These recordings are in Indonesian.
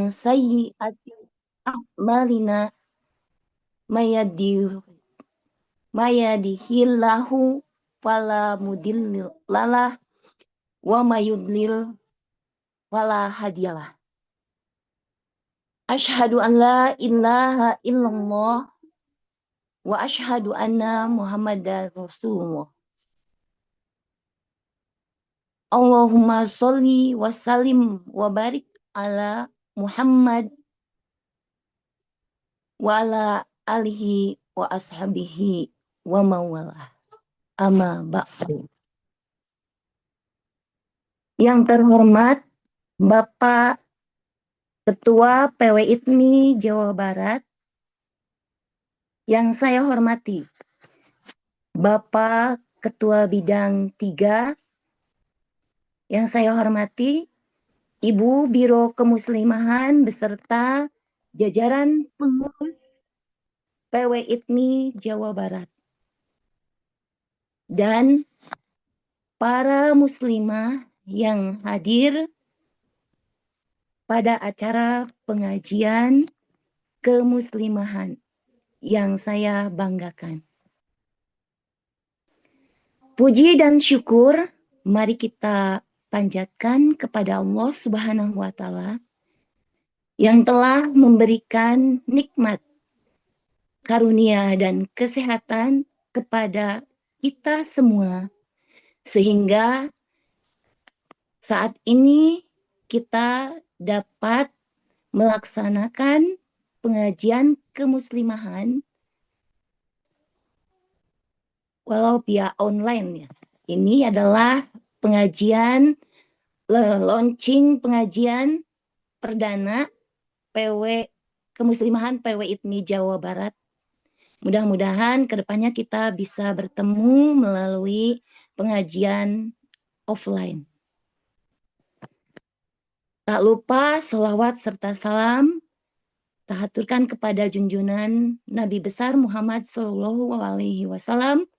min sayyiati a'malina mayadihillahu fala mudhillalah wa mayudlil fala hadiyalah. Asyhadu an la ilaha illallah wa asyhadu anna Muhammadar Rasulullah. Allahumma sholli wa sallim wa barik ala Muhammad wa ala alihi wa ashabihi wa mawalah. Amma ba'du. Yang terhormat Bapak Ketua PWITMI Jawa Barat, yang saya hormati Bapak Ketua Bidang 3, yang saya hormati Ibu Biro Kemuslimahan beserta jajaran pengurus PWITMI Jawa Barat, dan para muslimah yang hadir pada acara pengajian kemuslimahan yang saya banggakan. Puji dan syukur mari kita panjatkan kepada Allah Subhanahu wa Ta'ala yang telah memberikan nikmat, karunia, dan kesehatan kepada kita semua, sehingga saat ini kita dapat melaksanakan pengajian kemuslimahan walau via online ya. Ini adalah pengajian launching pengajian perdana PW Kemuslimahan PWITMI Jawa Barat. Mudah-mudahan kedepannya kita bisa bertemu melalui pengajian offline. Tak lupa selawat serta salam tahaturkan kepada junjungan Nabi besar Muhammad SAW,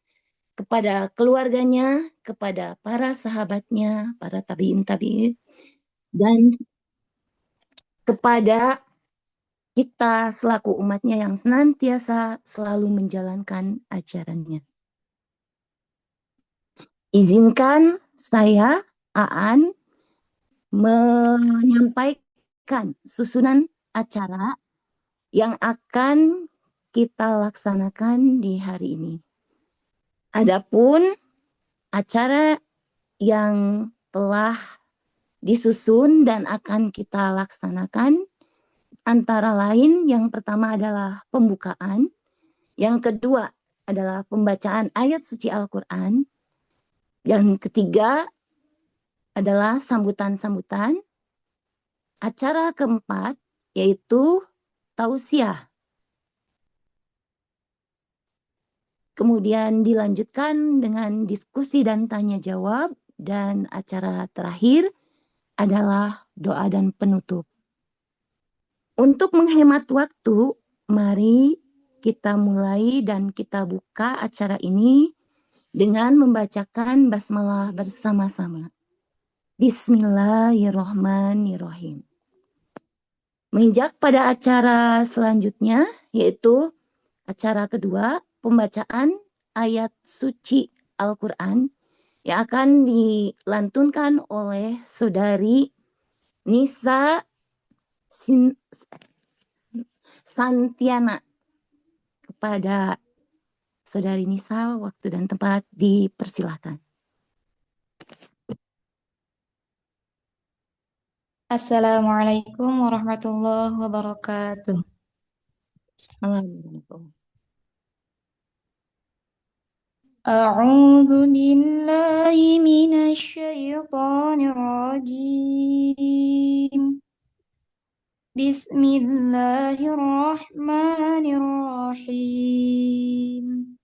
kepada keluarganya, kepada para sahabatnya, para tabi'in, dan kepada kita selaku umatnya yang senantiasa selalu menjalankan ajarannya. Izinkan saya, Aan, menyampaikan susunan acara yang akan kita laksanakan di hari ini. Adapun acara yang telah disusun dan akan kita laksanakan antara lain, yang pertama adalah pembukaan, yang kedua adalah pembacaan ayat suci Al-Quran, yang ketiga adalah sambutan-sambutan, acara keempat yaitu tausiah. Kemudian dilanjutkan dengan diskusi dan tanya jawab, dan acara terakhir adalah doa dan penutup. Untuk menghemat waktu, mari kita mulai dan kita buka acara ini dengan membacakan basmalah bersama-sama. Bismillahirrahmanirrahim. Menginjak pada acara selanjutnya, yaitu acara kedua, pembacaan ayat suci Al-Quran yang akan dilantunkan oleh Saudari Nisa Santiana. Kepada Saudari Nisa, waktu dan tempat dipersilahkan. Assalamualaikum warahmatullahi wabarakatuh. Assalamualaikum. A'udzu billahi minasy syaithanir rajim. Bismillahirrahmanirrahim.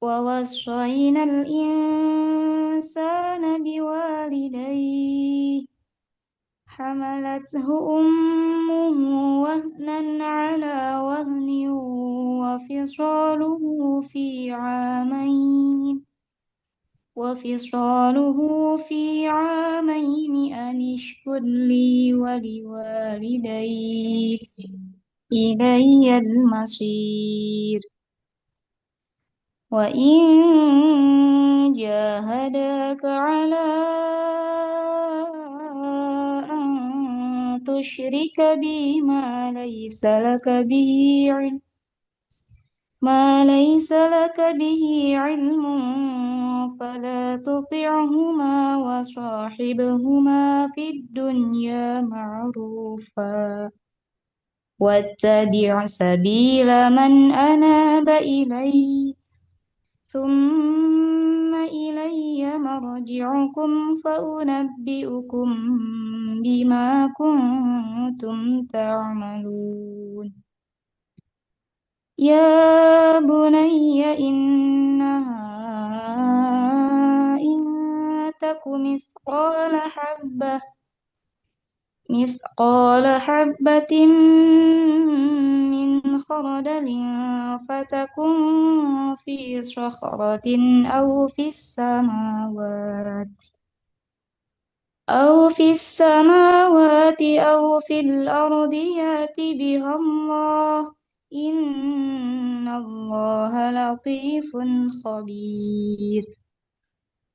Wa wassaynal insana biwalidayhi hamalathu ummuhu wahnan ala wahnin wa fisaluhu fi 'amayn وفصاله في عامين أن اشكر لي ولوالديك إلي المصير وإن جاهداك على أن تشرك بي ما ليس لك به علم فلا تطعهما وصاحبهما في الدنيا معروفا واتبع سبيل من أناب إلي ثم إلي مرجعكم فأنبئكم بما كنتم تعملون يا بني إنها إن تك مثقال حبة من خردل فتكن في صخرة أو في السماوات أو في الأرض يأت بها الله إن الله لطيف خبير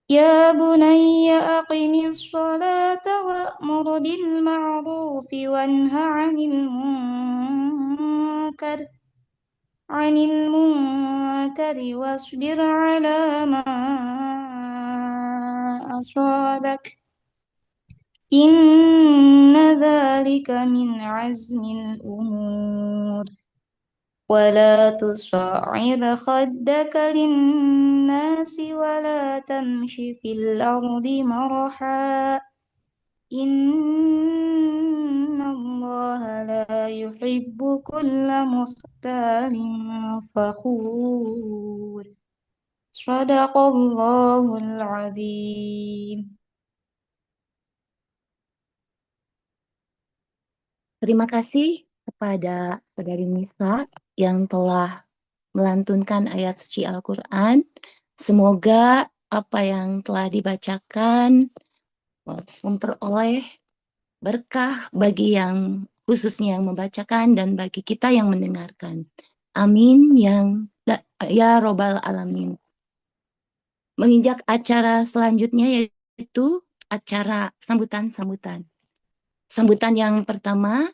يا بني أقم الصلاة وأمر بالمعروف وانه عن المنكر واصبر على ما أصابك إن ذلك من عزم الأمور ولا تصعر خدك للناس ولا تمش في الأرض مرحا إن الله لا يحب كل مختال فخور صدق الله العظيم. Terima kasih kepada Saudari Nisa yang telah melantunkan ayat suci Al-Quran. Semoga apa yang telah dibacakan memperoleh berkah bagi yang khususnya yang membacakan dan bagi kita yang mendengarkan. Amin ya robbal alamin. Menginjak acara selanjutnya yaitu acara sambutan-sambutan. Sambutan yang pertama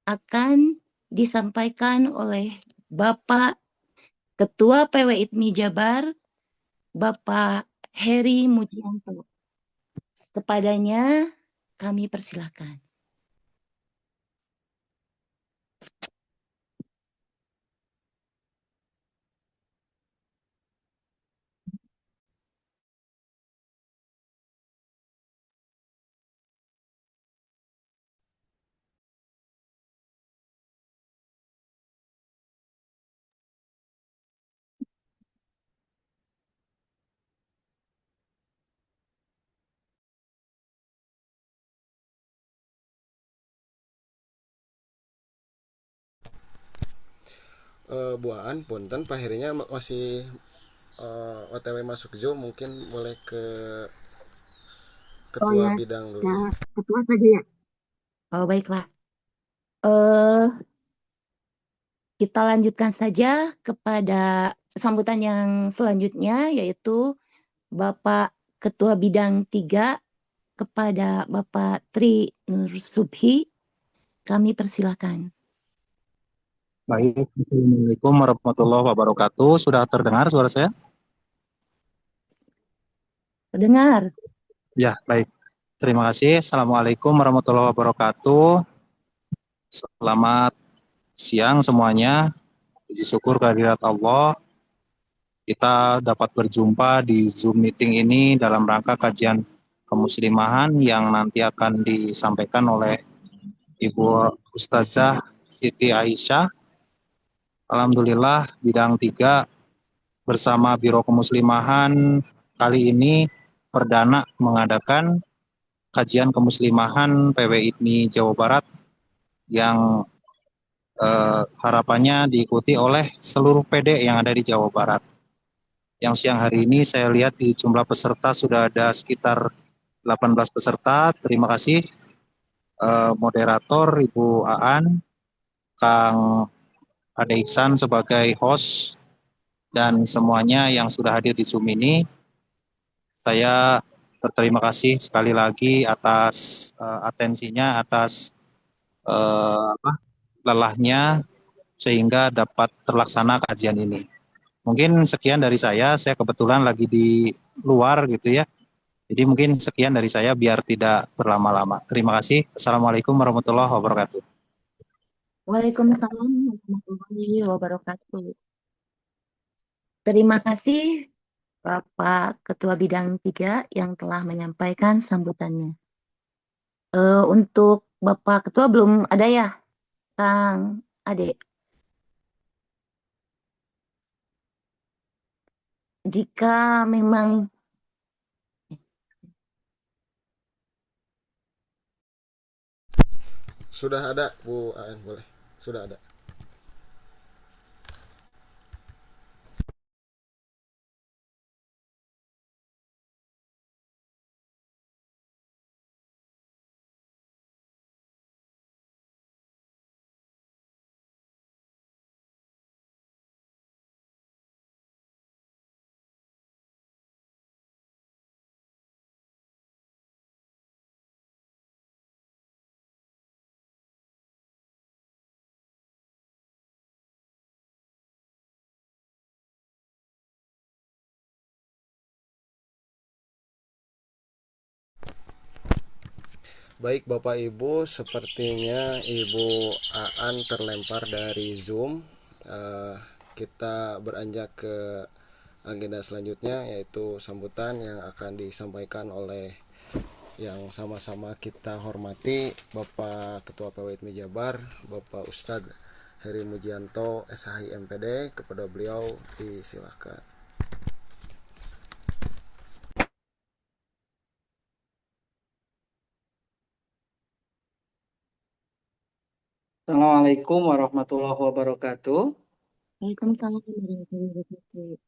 akan disampaikan oleh Bapak Ketua PWITMI Jabar, Bapak Heri Mujianto. Kepadanya kami persilakan. Bu Aan, punten Pak Herinya masih OTW masuk Zoom, mungkin boleh ke Oh ketua ya, bidang dulu ya. ya ketua saja ya. Oh baiklah. Eh kita lanjutkan saja kepada sambutan yang selanjutnya yaitu Bapak Ketua Bidang 3 kepada Bapak Tri Nur Subhi. Kami persilakan. Baik, Assalamualaikum warahmatullahi wabarakatuh. Sudah terdengar suara saya? Terdengar. Ya, baik. Terima kasih. Assalamualaikum warahmatullahi wabarakatuh. Selamat siang semuanya. Puji syukur kehadirat Allah. Kita dapat berjumpa di Zoom meeting ini dalam rangka kajian kemuslimahan yang nanti akan disampaikan oleh Ibu Ustazah Siti Aisyah. Alhamdulillah, bidang 3 bersama Biro Kemuslimahan kali ini perdana mengadakan kajian kemuslimahan PWITMI Jawa Barat yang harapannya diikuti oleh seluruh PD yang ada di Jawa Barat. yang siang hari ini saya lihat di jumlah peserta sudah ada sekitar 18 peserta. Terima kasih moderator Ibu Aan, Kang Ade Iksan sebagai host, dan semuanya yang sudah hadir di Zoom ini. Saya berterima kasih sekali lagi atas atensinya, atas lelahnya sehingga dapat terlaksana kajian ini. Mungkin sekian dari saya kebetulan lagi di luar gitu ya. Jadi mungkin sekian dari saya biar tidak berlama-lama. Terima kasih. Assalamualaikum warahmatullahi wabarakatuh. Waalaikumsalam warahmatullahi wabarakatuh. Terima kasih Bapak Ketua Bidang 3 yang telah menyampaikan sambutannya. Untuk Bapak Ketua belum ada ya, Kang Ade? Jika memang Sudah ada Bu Aan, boleh. Sudah ada. Baik Bapak Ibu, sepertinya Ibu Aan terlempar dari Zoom. Kita beranjak ke agenda selanjutnya, yaitu sambutan yang akan disampaikan oleh yang sama-sama kita hormati Bapak Ketua PWITMI Jabar, Bapak Ustadz Heri Mujianto SHI MPD. Kepada beliau disilakan. Assalamualaikum warahmatullahi wabarakatuh. Waalaikumsalam warahmatullahi wabarakatuh.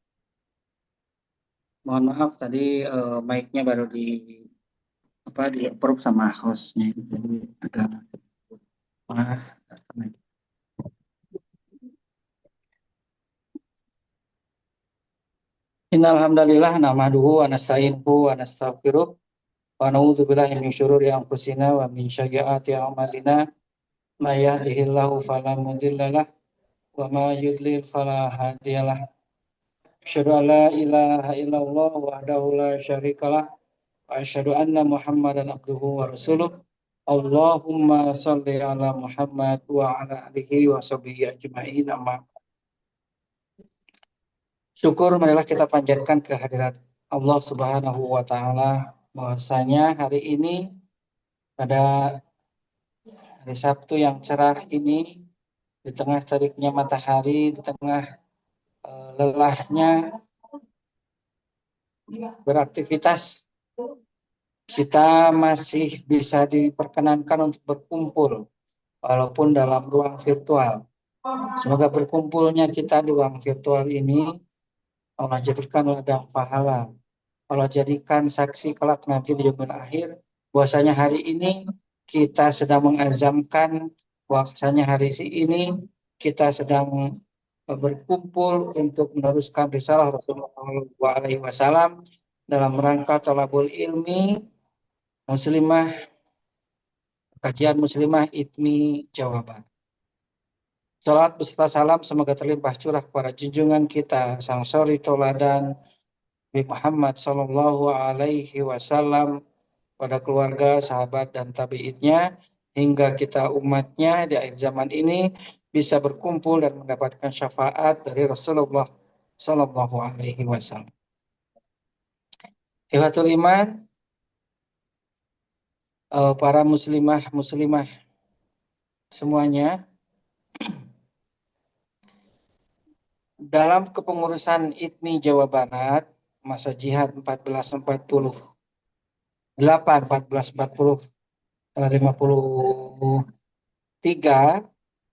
Mohon maaf tadi mic-nya baru di approve sama hostnya, jadi agak maaf. Innal hamdalillah nahmaduhu wa nasta'inuhu wa nastaghfiruh wa na'udzu billahi min syururi anfusina wa min sayyiati a'malina. May yahdihillahu fala mudhillalah wa may yudlil fala hadiyalah. Asyhadu an la ilaha illallah wahdahu la syarikalah wa asyhadu anna Muhammadan abduhu wa rasuluh. Allahumma sholli ala Muhammad wa ala alihi wa sahbihi ajma'in, amma. Syukur marilah kita panjatkan kehadirat Allah Subhanahu wa taala bahwasanya hari ini pada hari Sabtu yang cerah ini, di tengah teriknya matahari, di tengah lelahnya beraktivitas, kita masih bisa diperkenankan untuk berkumpul walaupun dalam ruang virtual. Semoga berkumpulnya kita di ruang virtual ini Allah jadikan ladang pahala, Allah jadikan saksi kelak nanti di yaumul akhir bahwasanya hari ini kita sedang mengazamkan, bahwasanya hari ini kita sedang berkumpul untuk meneruskan risalah Rasulullah SAW dalam rangka thalabul ilmi muslimah, kajian muslimah ITMI Jawa Barat. Salat beserta salam semoga terlimpah curah kepada junjungan kita sang suri toladan Nabi Muhammad Sallallahu Alaihi Wasallam, pada keluarga, sahabat dan tabi'idnya, hingga kita umatnya di akhir zaman ini bisa berkumpul dan mendapatkan syafaat dari Rasulullah Sallallahu Alaihi Wasallam. Ikhwatul iman, para muslimah semuanya, dalam kepengurusan ITMI Jawa Barat masa jihad 53,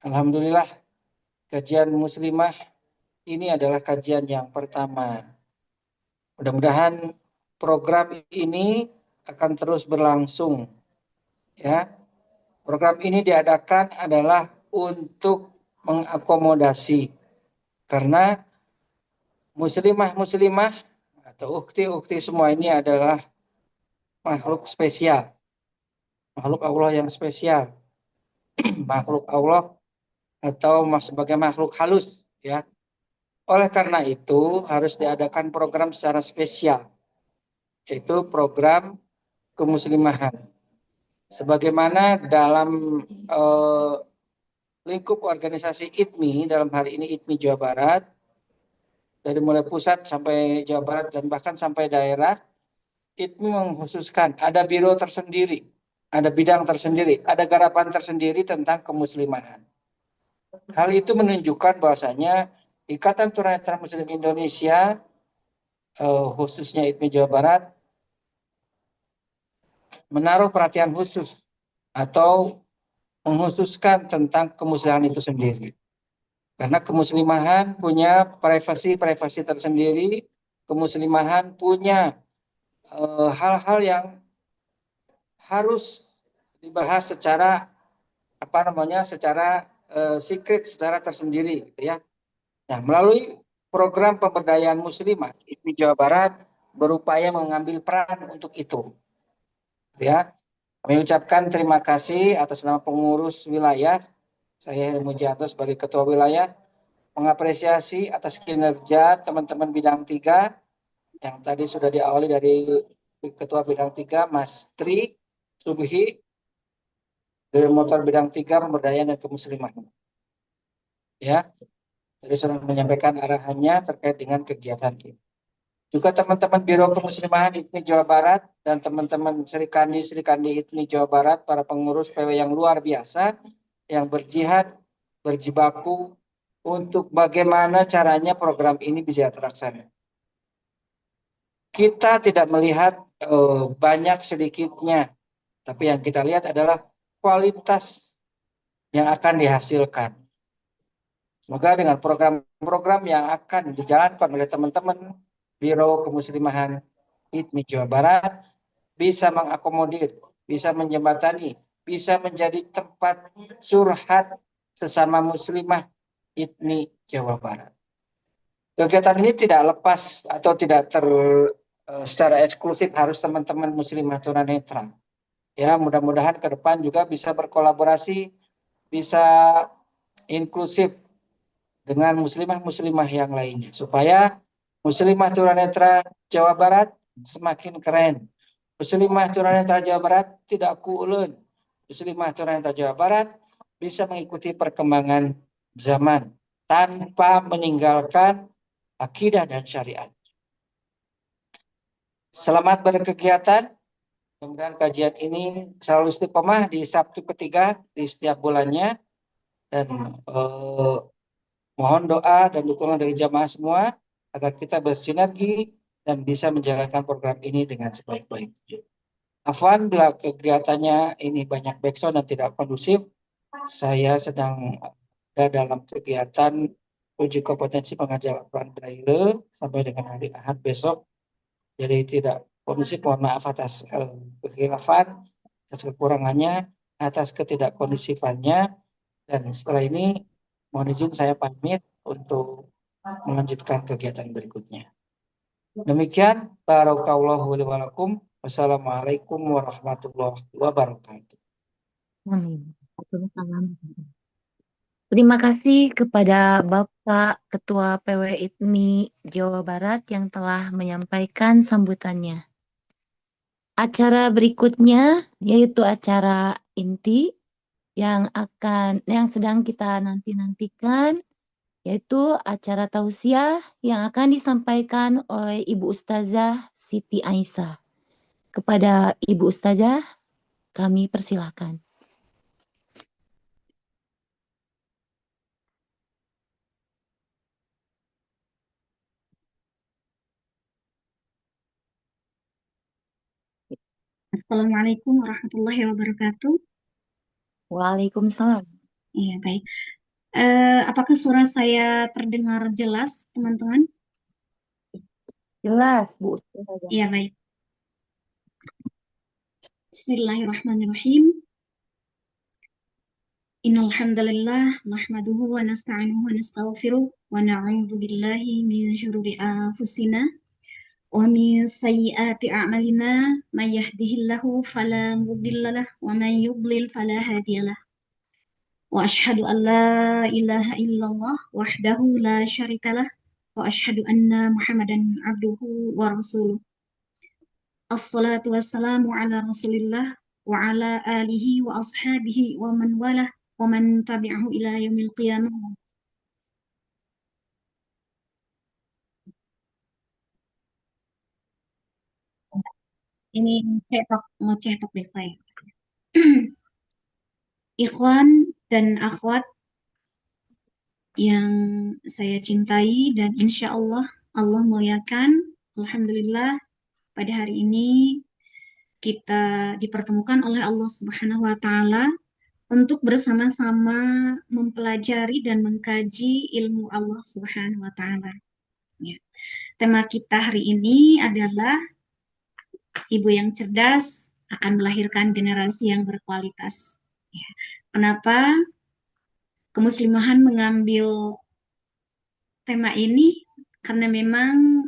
alhamdulillah kajian muslimah ini adalah kajian yang pertama Mudah-mudahan program ini akan terus berlangsung, ya. Program ini diadakan adalah untuk mengakomodasi, karena muslimah-muslimah atau ukti-ukti semua ini adalah makhluk spesial, makhluk Allah yang spesial, makhluk Allah atau sebagai makhluk halus, ya. Oleh karena itu harus diadakan program secara spesial, yaitu program kemuslimahan. Sebagaimana dalam lingkup organisasi ITMI, dalam hari ini ITMI Jawa Barat, dari mulai pusat sampai Jawa Barat dan bahkan sampai daerah, ITMI mengkhususkan ada biro tersendiri, ada bidang tersendiri, ada garapan tersendiri tentang kemuslimahan. Hal itu menunjukkan bahwasanya Ikatan Tunanetra Muslim Indonesia, khususnya ITMI Jawa Barat, menaruh perhatian khusus atau mengkhususkan tentang kemuslimahan itu sendiri. Karena kemuslimahan punya privasi tersendiri, kemuslimahan punya hal-hal yang harus dibahas secara secara secret, secara tersendiri, gitu ya. Nah, melalui program pemberdayaan muslimah, ITMI Jawa Barat berupaya mengambil peran untuk itu, gitu ya. Kami ucapkan terima kasih atas nama pengurus wilayah. Saya Mujianto sebagai ketua wilayah mengapresiasi atas kinerja teman-teman bidang 3 yang tadi sudah diawali dari ketua bidang 3 Mas Tri Subhi, dari motor bidang 3 pemberdayaan dan kemuslimahan. Ya, tadi sudah menyampaikan arahannya terkait dengan kegiatan ini. Juga teman-teman Biro Kemuslimahan ITMI Jawa Barat dan teman-teman Serikandi ITMI Jawa Barat, para pengurus PW yang luar biasa yang berjihad, berjibaku untuk bagaimana caranya program ini bisa terlaksana. Kita tidak melihat banyak sedikitnya, tapi yang kita lihat adalah kualitas yang akan dihasilkan. Semoga dengan program-program yang akan dijalankan oleh teman-teman Biro Kemuslimahan ITMI Jawa Barat bisa mengakomodir, bisa menjembatani, bisa menjadi tempat surhat sesama muslimah ITMI Jawa Barat. Kegiatan ini tidak lepas atau tidak secara eksklusif harus teman-teman muslimah tunanetra. Ya, mudah-mudahan ke depan juga bisa berkolaborasi, bisa inklusif dengan muslimah-muslimah yang lainnya, supaya muslimah tunanetra Jawa Barat semakin keren. Muslimah tunanetra Jawa Barat tidak kuuleun. Muslimah tunanetra Jawa Barat bisa mengikuti perkembangan zaman tanpa meninggalkan akidah dan syariat. Selamat berkegiatan. Mudah-mudahan kajian ini selalu istiqomah di Sabtu ketiga di setiap bulannya. Dan mohon doa dan dukungan dari jamaah semua agar kita bersinergi dan bisa menjalankan program ini dengan sebaik-baiknya. Afwan bila kegiatannya ini banyak backsound dan tidak kondusif, saya sedang ada dalam kegiatan uji kompetensi pengajar Al-Quran Braille sampai dengan hari Ahad besok. Jadi tidak kondusif, mohon maaf atas kekhilafan, atas kekurangannya, atas ketidakkondusifannya. Dan setelah ini mohon izin saya pamit untuk melanjutkan kegiatan berikutnya. Demikian, barakallahu li wa lakum. Wassalamualaikum warahmatullahi wabarakatuh. Amin. Terima kasih kepada Bapak Ketua PW ITMI Jawa Barat yang telah menyampaikan sambutannya. Acara berikutnya yaitu acara inti yang sedang kita nantikan, yaitu acara tausiah yang akan disampaikan oleh Ibu Ustazah Siti Aisyah. Kepada Ibu Ustazah, kami persilahkan. Assalamualaikum warahmatullahi wabarakatuh. Waalaikumsalam. Iya, baik. Apakah suara saya terdengar jelas, teman-teman? Jelas, Bu Ustazah. Ya, baik. Bismillahirrahmanirrahim. Innal hamdalillah nahmaduhu wa nasta'inuhu wa nastaghfiruh wa na'udzu billahi min syururi anfusina wa min sayyiati a'malina may yahdihillahu fala mudhillalah wa may yudlil fala hadiyalah. Wa asyhadu an la ilaha illallah wahdahu la syarikalah wa asyhadu anna Muhammadan abduhu wa rasuluh. Assalatu wassalamu ala Rasulillah wa ala alihi wa ashabihi wa man walah wa man tabi'ahu ila yaumil qiyamah. Ini mau cetok deh saya. Ikhwan dan akhwat yang saya cintai dan insya Allah Allah muliakan. Alhamdulillah pada hari ini kita dipertemukan oleh Allah Subhanahu wa Ta'ala untuk bersama-sama mempelajari dan mengkaji ilmu Allah Subhanahu wa Ta'ala. Ya. Tema kita hari ini adalah ibu yang cerdas akan melahirkan generasi yang berkualitas. Ya. Kenapa kemuslimahan mengambil tema ini? Karena memang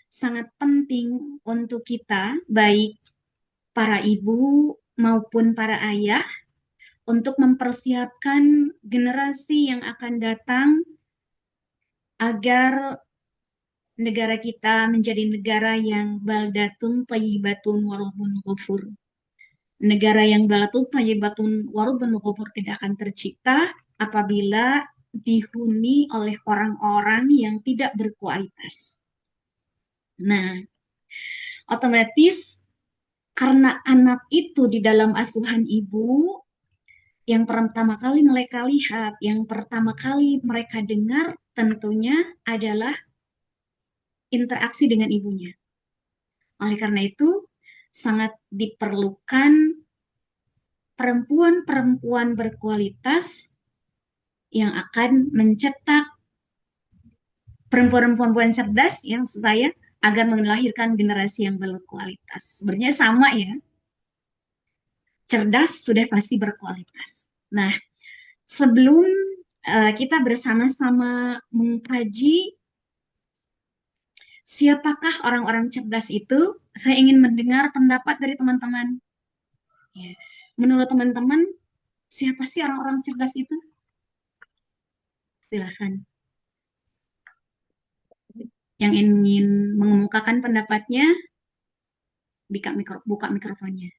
sangat penting untuk kita, baik para ibu maupun para ayah, untuk mempersiapkan generasi yang akan datang agar negara kita menjadi negara yang baldatun thayyibatun warabbun ghafur. Negara yang baldatun thayyibatun warabbun ghafur tidak akan tercipta apabila dihuni oleh orang-orang yang tidak berkualitas. Nah, otomatis karena anak itu di dalam asuhan ibu, yang pertama kali mereka lihat, yang pertama kali mereka dengar tentunya adalah interaksi dengan ibunya. Oleh karena itu, sangat diperlukan perempuan-perempuan berkualitas yang akan mencetak perempuan-perempuan cerdas yang saya agar melahirkan generasi yang berkualitas. Sebenarnya sama ya. Cerdas sudah pasti berkualitas. Nah, sebelum kita bersama-sama mengkaji siapakah orang-orang cerdas itu, saya ingin mendengar pendapat dari teman-teman. Ya. Menurut teman-teman, siapa sih orang-orang cerdas itu? Silakan. Yang ingin mengemukakan pendapatnya, buka mikrofonnya.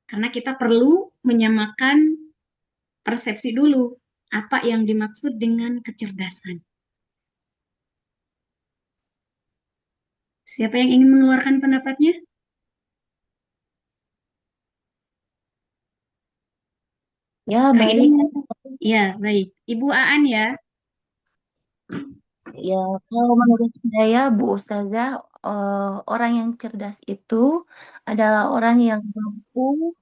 Karena kita perlu menyamakan persepsi dulu. Apa yang dimaksud dengan kecerdasan? Siapa yang ingin mengeluarkan pendapatnya? Ya, Kak baik. Ya, baik. Ibu Aan ya. Ya, kalau menurut saya, Bu Ustazah, orang yang cerdas itu adalah orang yang mampu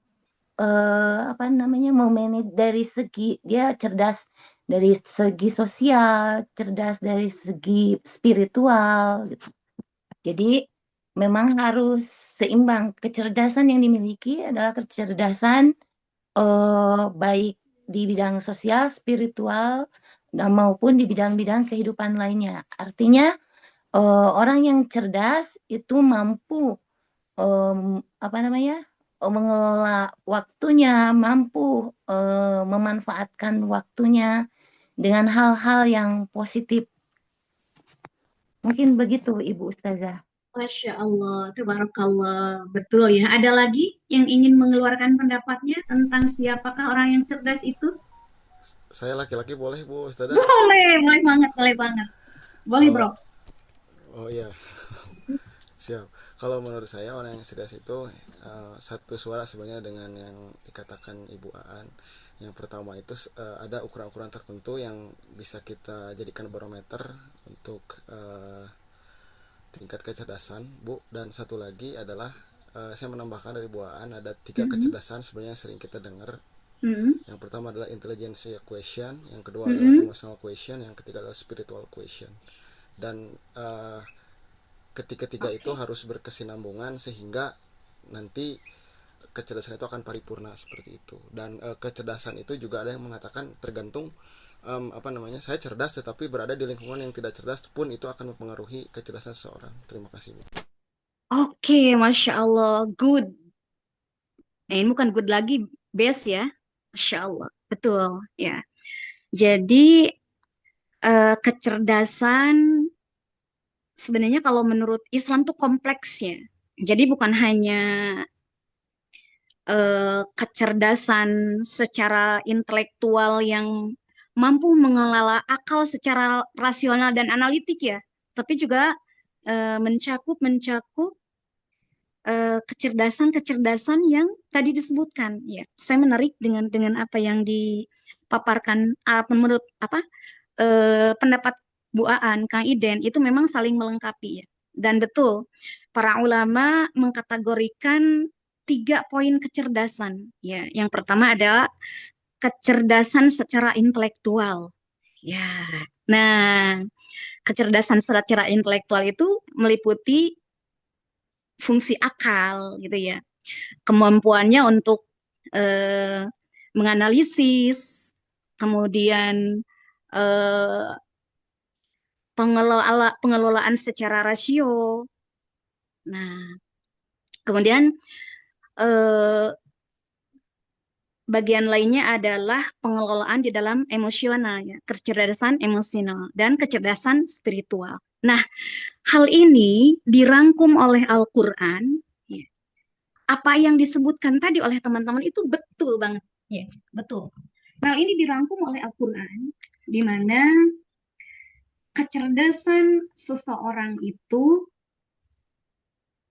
memanage dari segi dia cerdas dari segi sosial, cerdas dari segi spiritual gitu. Jadi memang harus seimbang. Kecerdasan yang dimiliki adalah kecerdasan baik di bidang sosial, spiritual, maupun di bidang-bidang kehidupan lainnya. Artinya orang yang cerdas itu mampu mengelola waktunya, mampu memanfaatkan waktunya dengan hal-hal yang positif. Mungkin begitu, Ibu Ustazah. Masya Allah, tabarakallah. Betul ya. Ada lagi yang ingin mengeluarkan pendapatnya tentang siapakah orang yang cerdas itu? Saya laki-laki boleh Bu Ustazah? Boleh banget, boleh banget. Boleh, Kalau bro. oh iya, siap. Kalau menurut saya orang yang cerdas itu satu suara sebenarnya dengan yang dikatakan Ibu Aan. Yang pertama itu ada ukuran-ukuran tertentu yang bisa kita jadikan barometer untuk tingkat kecerdasan, Bu. Dan satu lagi adalah saya menambahkan dari Bu Aan ada 3 kecerdasan sebenarnya sering kita dengar Yang pertama adalah intelligence question, yang kedua adalah Mm-mm. emotional question, yang ketiga adalah spiritual question. Dan ketiga itu harus berkesinambungan sehingga nanti kecerdasan itu akan paripurna seperti itu. Dan kecerdasan itu juga ada yang mengatakan tergantung saya cerdas tetapi berada di lingkungan yang tidak cerdas pun itu akan mempengaruhi kecerdasan seseorang. Terima kasih, Bu. Oke, Masya Allah, good. Ini bukan good lagi, best ya. Masya Allah, betul ya. Jadi kecerdasan sebenarnya kalau menurut Islam tuh kompleks ya. Jadi bukan hanya kecerdasan secara intelektual yang mampu mengelola akal secara rasional dan analitik ya, tapi juga mencakup kecerdasan-kecerdasan yang tadi disebutkan ya. Saya menarik dengan apa yang dipaparkan menurut pendapat Bu Aan, Kang Iden itu memang saling melengkapi ya. Dan betul, para ulama mengkategorikan 3 poin kecerdasan ya. Yang pertama adalah kecerdasan secara intelektual. Ya. Nah, kecerdasan secara intelektual itu meliputi fungsi akal gitu ya. Kemampuannya untuk eh, menganalisis, kemudian eh, pengelolaan secara rasio. Nah, kemudian eh, bagian lainnya adalah pengelolaan di dalam emosional, ya, kecerdasan emosional dan kecerdasan spiritual. Nah, hal ini dirangkum oleh Al-Quran. Ya. Apa yang disebutkan tadi oleh teman-teman itu betul banget. Ya, betul. Nah, ini dirangkum oleh Al-Quran, di mana kecerdasan seseorang itu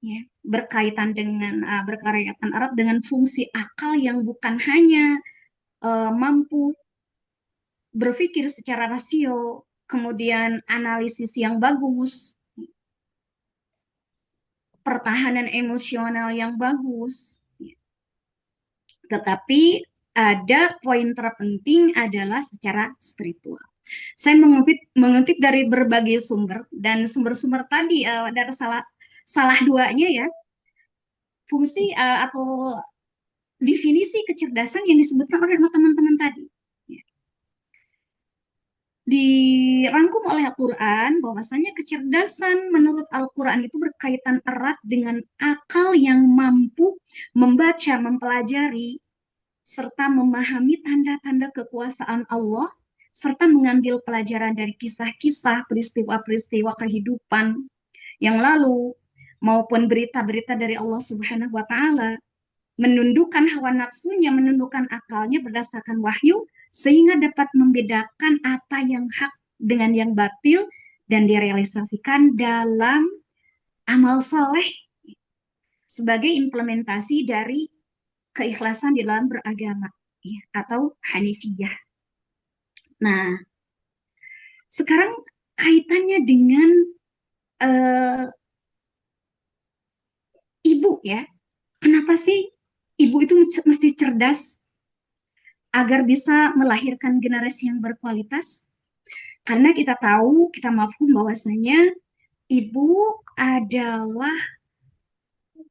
ya, berkaitan erat dengan fungsi akal yang bukan hanya mampu berpikir secara rasio, kemudian analisis yang bagus, pertahanan emosional yang bagus. Tetapi ada poin terpenting adalah secara spiritual. Saya mengutip dari berbagai sumber dan sumber-sumber tadi dari salah duanya ya, fungsi atau definisi kecerdasan yang disebutkan oleh teman-teman tadi. Dirangkum oleh Al-Quran bahwasanya kecerdasan menurut Al-Quran itu berkaitan erat dengan akal yang mampu membaca, mempelajari, serta memahami tanda-tanda kekuasaan Allah, serta mengambil pelajaran dari kisah-kisah, peristiwa-peristiwa kehidupan yang lalu, maupun berita-berita dari Allah Subhanahu wa Ta'ala, menundukkan hawa nafsunya, menundukkan akalnya berdasarkan wahyu, sehingga dapat membedakan apa yang hak dengan yang batil dan direalisasikan dalam amal soleh sebagai implementasi dari keikhlasan di dalam beragama ya, atau Hanifiyah. Nah, sekarang kaitannya dengan ibu ya. Kenapa sih ibu itu mesti cerdas agar bisa melahirkan generasi yang berkualitas? Karena kita tahu, kita mafhum bahwasanya ibu adalah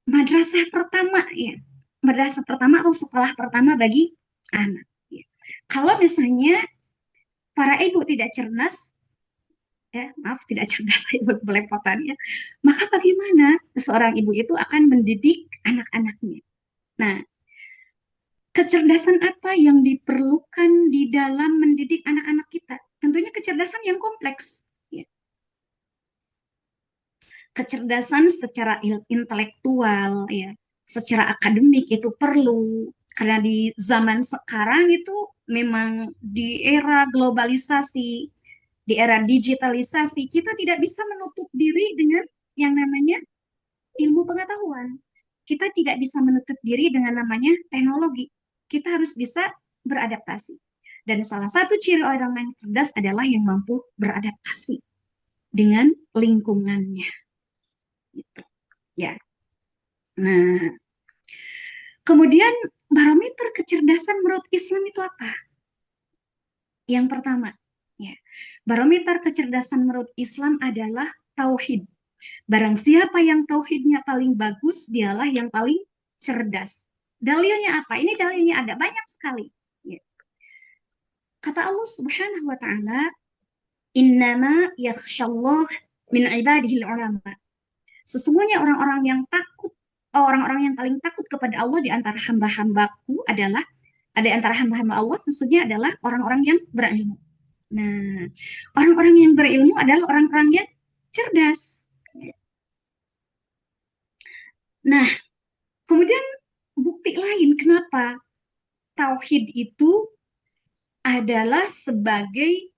madrasah pertama ya. Madrasah pertama atau sekolah pertama bagi anak. Ya. Kalau misalnya para ibu tidak cerdas, ya maaf tidak cerdas ibu belepotannya, maka bagaimana seorang ibu itu akan mendidik anak-anaknya? Nah, kecerdasan apa yang diperlukan di dalam mendidik anak-anak kita? Tentunya kecerdasan yang kompleks. Ya. Kecerdasan secara intelektual, ya, secara akademik itu perlu. Karena di zaman sekarang itu memang di era globalisasi, di era digitalisasi, kita tidak bisa menutup diri dengan yang namanya ilmu pengetahuan. Kita tidak bisa menutup diri dengan namanya teknologi. Kita harus bisa beradaptasi. Dan salah satu ciri orang yang cerdas adalah yang mampu beradaptasi dengan lingkungannya. Gitu. Ya. Nah, Kemudian barometer kecerdasan menurut Islam itu apa? Yang pertama, ya, barometer kecerdasan menurut Islam adalah tauhid. Barang siapa yang tauhidnya paling bagus, dialah yang paling cerdas. Dalilnya apa? Ini dalilnya ada banyak sekali. Ya. Kata Allah Subhanahu wa taala, "Innama yakhsyallah min ibadihi ulama." Sesungguhnya orang-orang yang paling takut kepada Allah di antara hamba-hambaku adalah ada antara hamba-hamba Allah, maksudnya adalah orang-orang yang berilmu. Nah, orang-orang yang berilmu adalah orang-orang yang cerdas. Nah, kemudian bukti lain kenapa tauhid itu adalah sebagai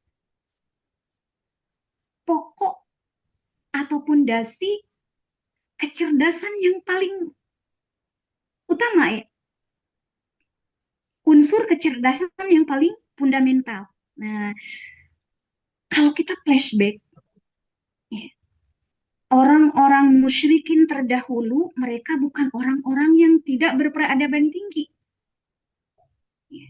pokok ataupun dasi kecerdasan yang paling utama ya. Unsur kecerdasan yang paling fundamental. Nah, kalau kita flashback, ya, orang-orang musyrikin terdahulu, mereka bukan orang-orang yang tidak berperadaban tinggi. Ya.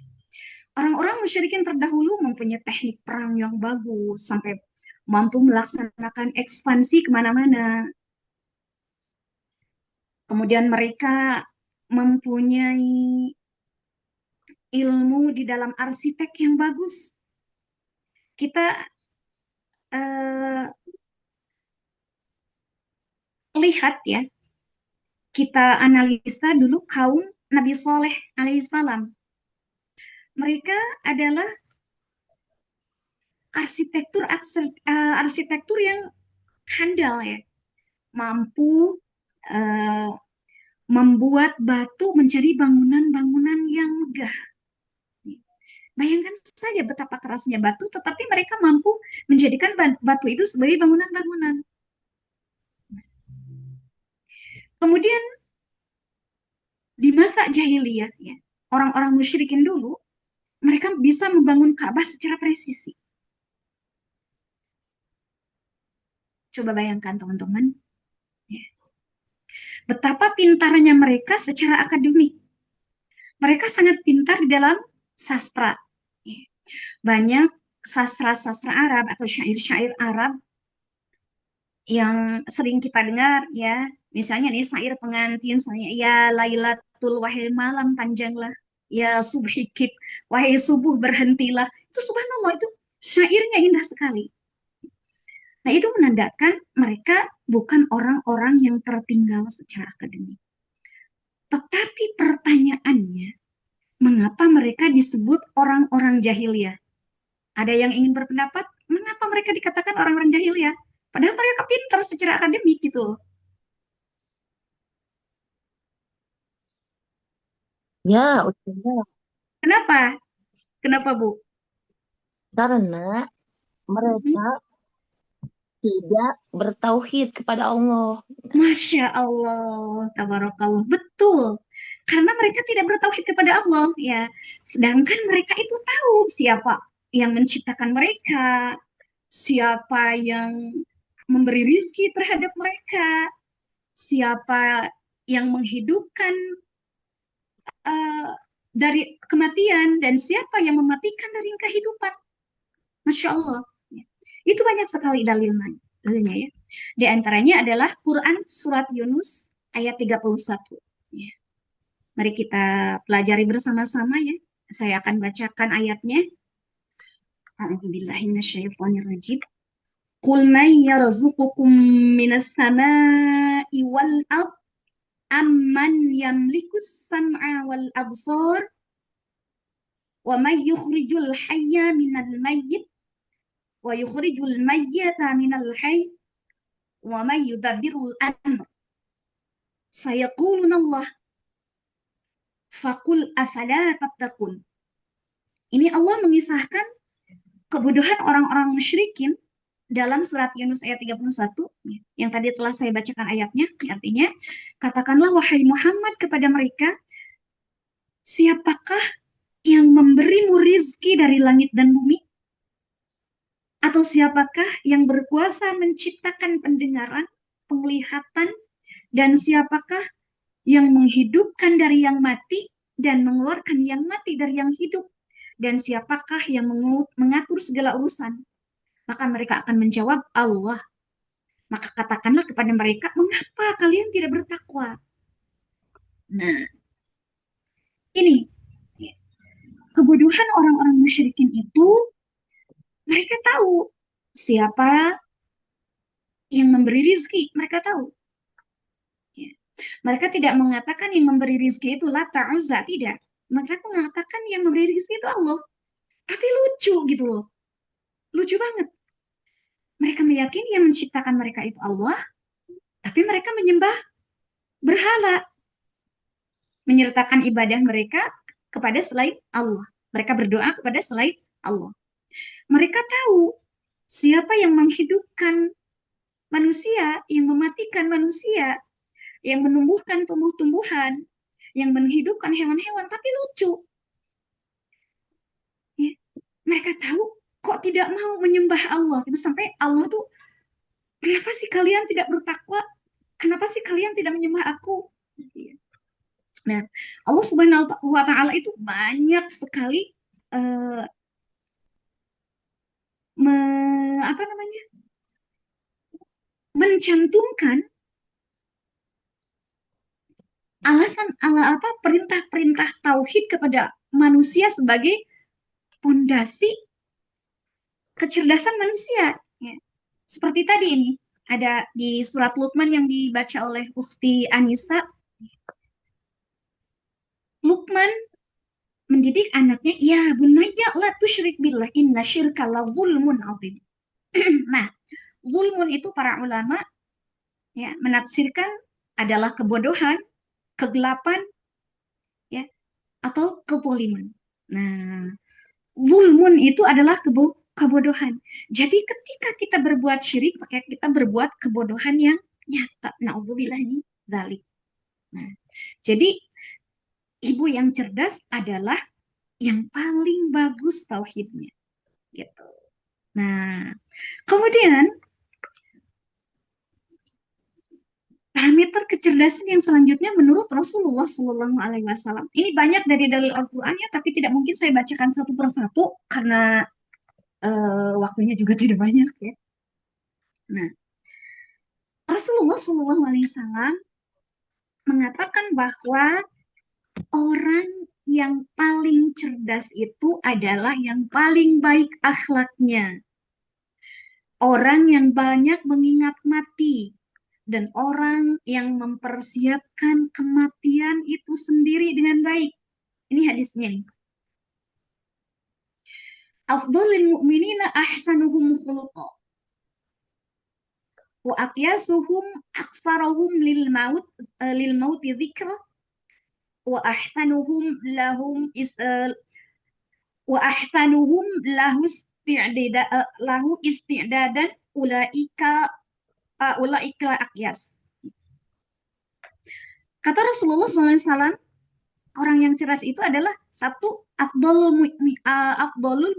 Orang-orang musyrikin terdahulu mempunyai teknik perang yang bagus, sampai mampu melaksanakan ekspansi kemana-mana. Kemudian mereka mempunyai ilmu di dalam arsitek yang bagus. Kita lihat ya, kita analisa dulu kaum Nabi Soleh alaihissalam. Mereka adalah arsitektur yang handal ya, mampu membuat batu menjadi bangunan-bangunan yang megah. Bayangkan saja betapa kerasnya batu, tetapi mereka mampu menjadikan batu itu sebagai bangunan-bangunan. Kemudian di masa jahiliyah, ya, orang-orang musyrikin dulu, mereka bisa membangun Ka'bah secara presisi. Coba bayangkan teman-teman, ya, betapa pintarnya mereka secara akademik. Mereka sangat pintar di dalam sastra. Ya. Banyak sastra-sastra Arab atau syair-syair Arab yang sering kita dengar ya, misalnya nih syair pengantin, misalnya ya Lailatul wahai malam panjanglah, ya subhikib wahai subuh berhentilah. Itu subhanallah, itu syairnya indah sekali. Nah, itu menandakan mereka bukan orang-orang yang tertinggal secara akademik. Tetapi pertanyaannya, mengapa mereka disebut orang-orang jahiliyah? Ada yang ingin berpendapat, mengapa mereka dikatakan orang-orang jahiliyah? Padahal mereka pintar secara akademik gitu. Ya, udah. Kenapa? Kenapa, Bu? Karena mereka tidak bertauhid kepada Allah. Masya Allah, tabarakallah. Betul. Karena mereka tidak bertauhid kepada Allah, ya. Sedangkan mereka itu tahu siapa yang menciptakan mereka, siapa yang memberi rizki terhadap mereka, siapa yang menghidupkan dari kematian, dan siapa yang mematikan dari kehidupan. Masya Allah. Itu banyak sekali dalilnya ya. Di antaranya adalah Quran surat Yunus ayat 31. Ya. Mari kita pelajari bersama-sama ya. Saya akan bacakan ayatnya. A'udzubillahi minasyaitonirrajim. Qul man yarzuqukum minas sama'i wal ard amman yamlikus sam'a wal absar wa may yukhrijul hayya minal mayyit wa yukhrijul mayyata minal hayy wa may yudabbirul amr sayaquluna Allah faqul afala tattaqun. Ini Allah mengisahkan kebodohan orang-orang musyrikin dalam surat Yunus ayat 31 yang tadi telah saya bacakan ayatnya. Artinya, katakanlah wahai Muhammad kepada mereka, siapakah yang memberimu rizki dari langit dan bumi? Atau siapakah yang berkuasa menciptakan pendengaran, penglihatan, dan siapakah yang menghidupkan dari yang mati dan mengeluarkan yang mati dari yang hidup. Dan siapakah yang mengatur segala urusan? Maka mereka akan menjawab, Allah. Maka katakanlah kepada mereka, mengapa kalian tidak bertakwa? Nah, ini kebodohan orang-orang musyrikin itu, mereka tahu siapa yang memberi rizki, mereka tahu. Ya. Mereka tidak mengatakan yang memberi rizki itu Lata, Uzza, tidak. Mereka mengatakan yang memberi rizki itu Allah. Tapi lucu gitu loh. Lucu banget. Mereka meyakini yang menciptakan mereka itu Allah, tapi mereka menyembah berhala, menyertakan ibadah mereka kepada selain Allah. Mereka berdoa kepada selain Allah. Mereka tahu siapa yang menghidupkan manusia, yang mematikan manusia, yang menumbuhkan tumbuh-tumbuhan, yang menghidupkan hewan-hewan, tapi lucu. Ya. Mereka tahu kok tidak mau menyembah Allah. Itu sampai Allah tuh, kenapa sih kalian tidak bertakwa? Kenapa sih kalian tidak menyembah aku? Nah, Allah Subhanahu wa Ta'ala itu banyak sekali apa namanya, mencantumkan alasan apa perintah-perintah tauhid kepada manusia sebagai pondasi kecerdasan manusia. Ya. Seperti tadi ini ada di surat Luqman yang dibaca oleh Ukhti Anissa. Luqman mendidik anaknya, ya bunayya la tusyrik billah inna syirka la zulmun adzim. Nah, zulmun itu para ulama ya menafsirkan adalah kebodohan, kegelapan, ya, atau kezaliman. Nah, zulmun itu adalah kebodohan. Jadi ketika kita berbuat syirik, maka kita berbuat kebodohan yang nyata. Na'udzubillah ini zalik. Nah, jadi ibu yang cerdas adalah yang paling bagus tauhidnya. Gitu. Nah, kemudian parameter kecerdasan yang selanjutnya menurut Rasulullah Shallallahu Alaihi Wasallam. Ini banyak dari dalil Al-Qur'annya, tapi tidak mungkin saya bacakan satu persatu karena waktunya juga tidak banyak ya. Nah, Rasulullah Shallallahu Alaihi Wasallam mengatakan bahwa orang yang paling cerdas itu adalah yang paling baik akhlaknya. Orang yang banyak mengingat mati. Dan orang yang mempersiapkan kematian itu sendiri dengan baik. Ini hadisnya nih. Afdhalul mu'minina ahsanuhum khuluqa. Wa aqyasuhum aktsaruhum lil mauti dzikra. Wa ahsanuhum lahu isti'dadan ulaika aqyas. Kata Rasulullah SAW, orang yang cerdas itu adalah satu afdhalul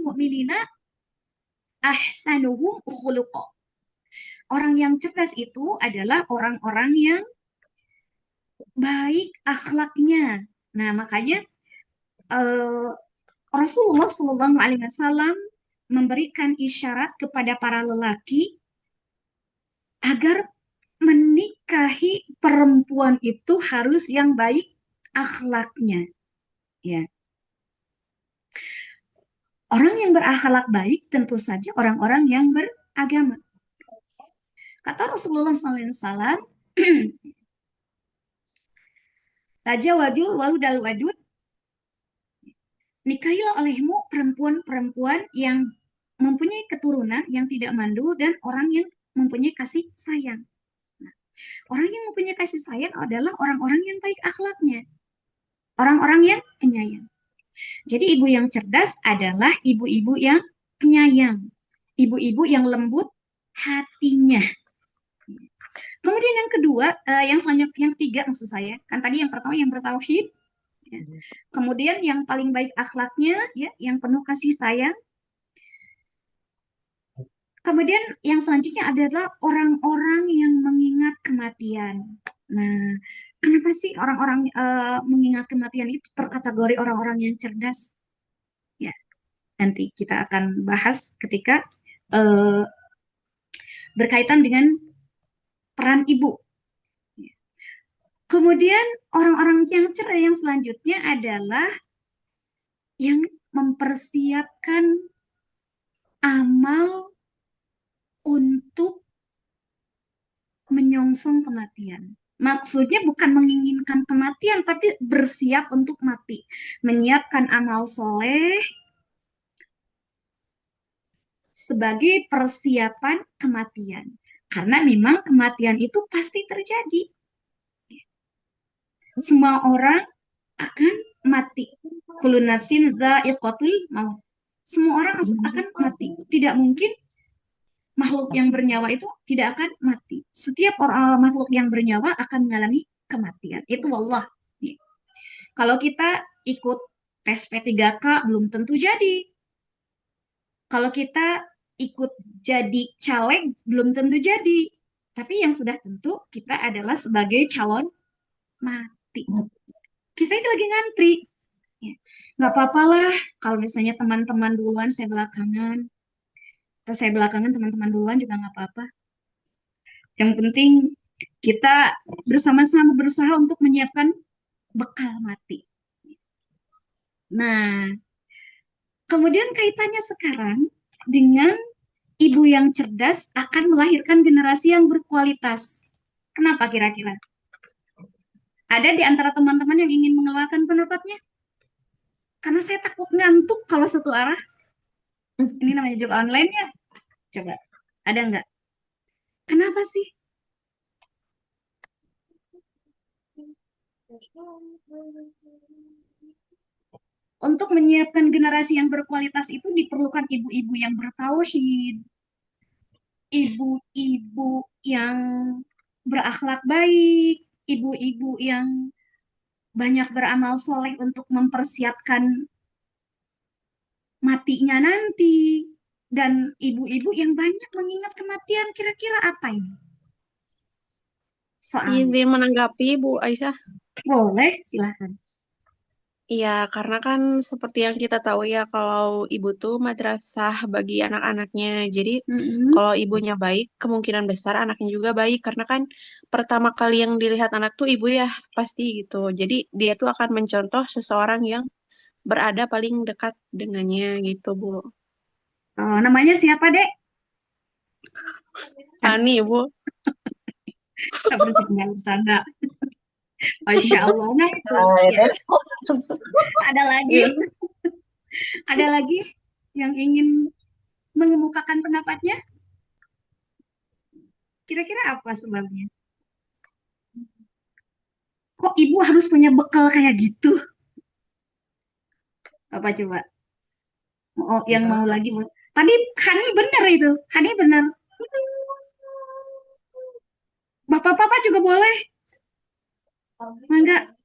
mu'minina ahsanuhum khuluqa. Orang yang cerdas itu adalah orang-orang yang baik akhlaknya. Nah, makanya Rasulullah SAW memberikan isyarat kepada para lelaki agar menikahi perempuan itu harus yang baik akhlaknya. Ya. Orang yang berakhlak baik tentu saja orang-orang yang beragama. Kata Rasulullah SAW, Tajawadul waludal wadud, nikahilah olehmu perempuan-perempuan yang mempunyai keturunan yang tidak mandul dan orang yang mempunyai kasih sayang. Nah, orang yang mempunyai kasih sayang adalah orang-orang yang baik akhlaknya, orang-orang yang penyayang. Jadi ibu yang cerdas adalah ibu-ibu yang penyayang, ibu-ibu yang lembut hatinya. Kemudian yang kedua, yang selanjutnya, yang tiga maksud saya, kan tadi yang pertama yang bertauhid, ya. Kemudian yang paling baik akhlaknya, ya, yang penuh kasih sayang. Kemudian yang selanjutnya adalah orang-orang yang mengingat kematian. Nah, kenapa sih orang-orang mengingat kematian itu terkategori orang-orang yang cerdas? Ya, nanti kita akan bahas ketika eh, berkaitan dengan peran ibu. Kemudian orang-orang yang cerai yang selanjutnya adalah yang mempersiapkan amal untuk menyongsong kematian. Maksudnya bukan menginginkan kematian, tapi bersiap untuk mati. Menyiapkan amal soleh sebagai persiapan kematian. Karena memang kematian itu pasti terjadi. Semua orang akan mati. Kullu nafsin dha'iqatul maut. Semua orang akan mati. Tidak mungkin makhluk yang bernyawa itu tidak akan mati. Setiap makhluk yang bernyawa akan mengalami kematian. Itu wallah. Kalau kita ikut tes P3K belum tentu jadi. Kalau kita ikut jadi caleg belum tentu jadi. Tapi yang sudah tentu kita adalah sebagai calon mati. Kita itu lagi ngantri. Ya. Nggak apa-apa lah kalau misalnya teman-teman duluan, saya belakangan. Atau saya belakangan, teman-teman duluan juga nggak apa-apa. Yang penting kita bersama-sama berusaha untuk menyiapkan bekal mati. Nah, kemudian kaitannya sekarang dengan ibu yang cerdas akan melahirkan generasi yang berkualitas. Kenapa kira-kira? Ada di antara teman-teman yang ingin mengeluarkan pendapatnya? Karena saya takut ngantuk kalau satu arah. Ini namanya juga online ya. Coba, ada nggak? Kenapa sih? Untuk menyiapkan generasi yang berkualitas itu diperlukan ibu-ibu yang bertauhid, ibu-ibu yang berakhlak baik, ibu-ibu yang banyak beramal soleh untuk mempersiapkan matinya nanti, dan ibu-ibu yang banyak mengingat kematian. Kira-kira apa ini? Soalnya. Izin menanggapi Bu Aisyah. Boleh, silahkan. Iya, karena kan seperti yang kita tahu ya, kalau ibu tuh madrasah bagi anak-anaknya. Jadi kalau ibunya baik, kemungkinan besar anaknya juga baik. Karena kan pertama kali yang dilihat anak tuh ibu ya, pasti gitu. Jadi dia tuh akan mencontoh seseorang yang berada paling dekat dengannya gitu, Bu. Oh, namanya siapa, Dek? Ani, Bu. Bercanda. Masya Allah. Nah itu. Ya. Ada lagi? Ada lagi yang ingin mengemukakan pendapatnya? Kira-kira apa sebabnya? Kok ibu harus punya bekal kayak gitu? Apa coba? Oh, yang mau lagi. Tadi Hani benar itu. Hani benar. Bapak-bapak juga boleh. Enggak.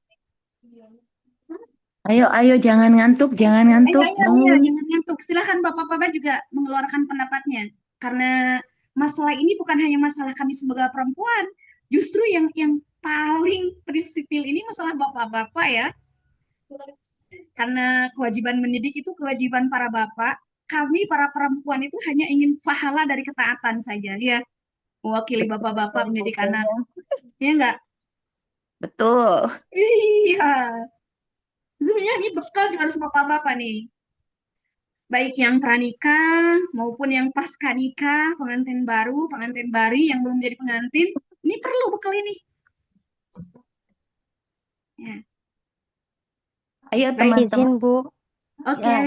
Ayo, jangan ngantuk, jangan ngantuk. Iya, jangan ngantuk. Silahkan bapak-bapak juga mengeluarkan pendapatnya. Karena masalah ini bukan hanya masalah kami sebagai perempuan. Justru yang paling prinsipil ini masalah bapak-bapak ya. Karena kewajiban mendidik itu kewajiban para bapak. Kami para perempuan itu hanya ingin pahala dari ketaatan saja. Ya, mewakili bapak-bapak mendidik anak. Ya enggak? Betul. Iya. Sebenarnya ini bekal juga harus bapak-bapak nih. Baik yang pranikah maupun yang pasca nikah, pengantin baru, pengantin bari yang belum jadi pengantin, ini perlu bekal ini. Ya. Ayo Izin teman-teman. Bu, Oke.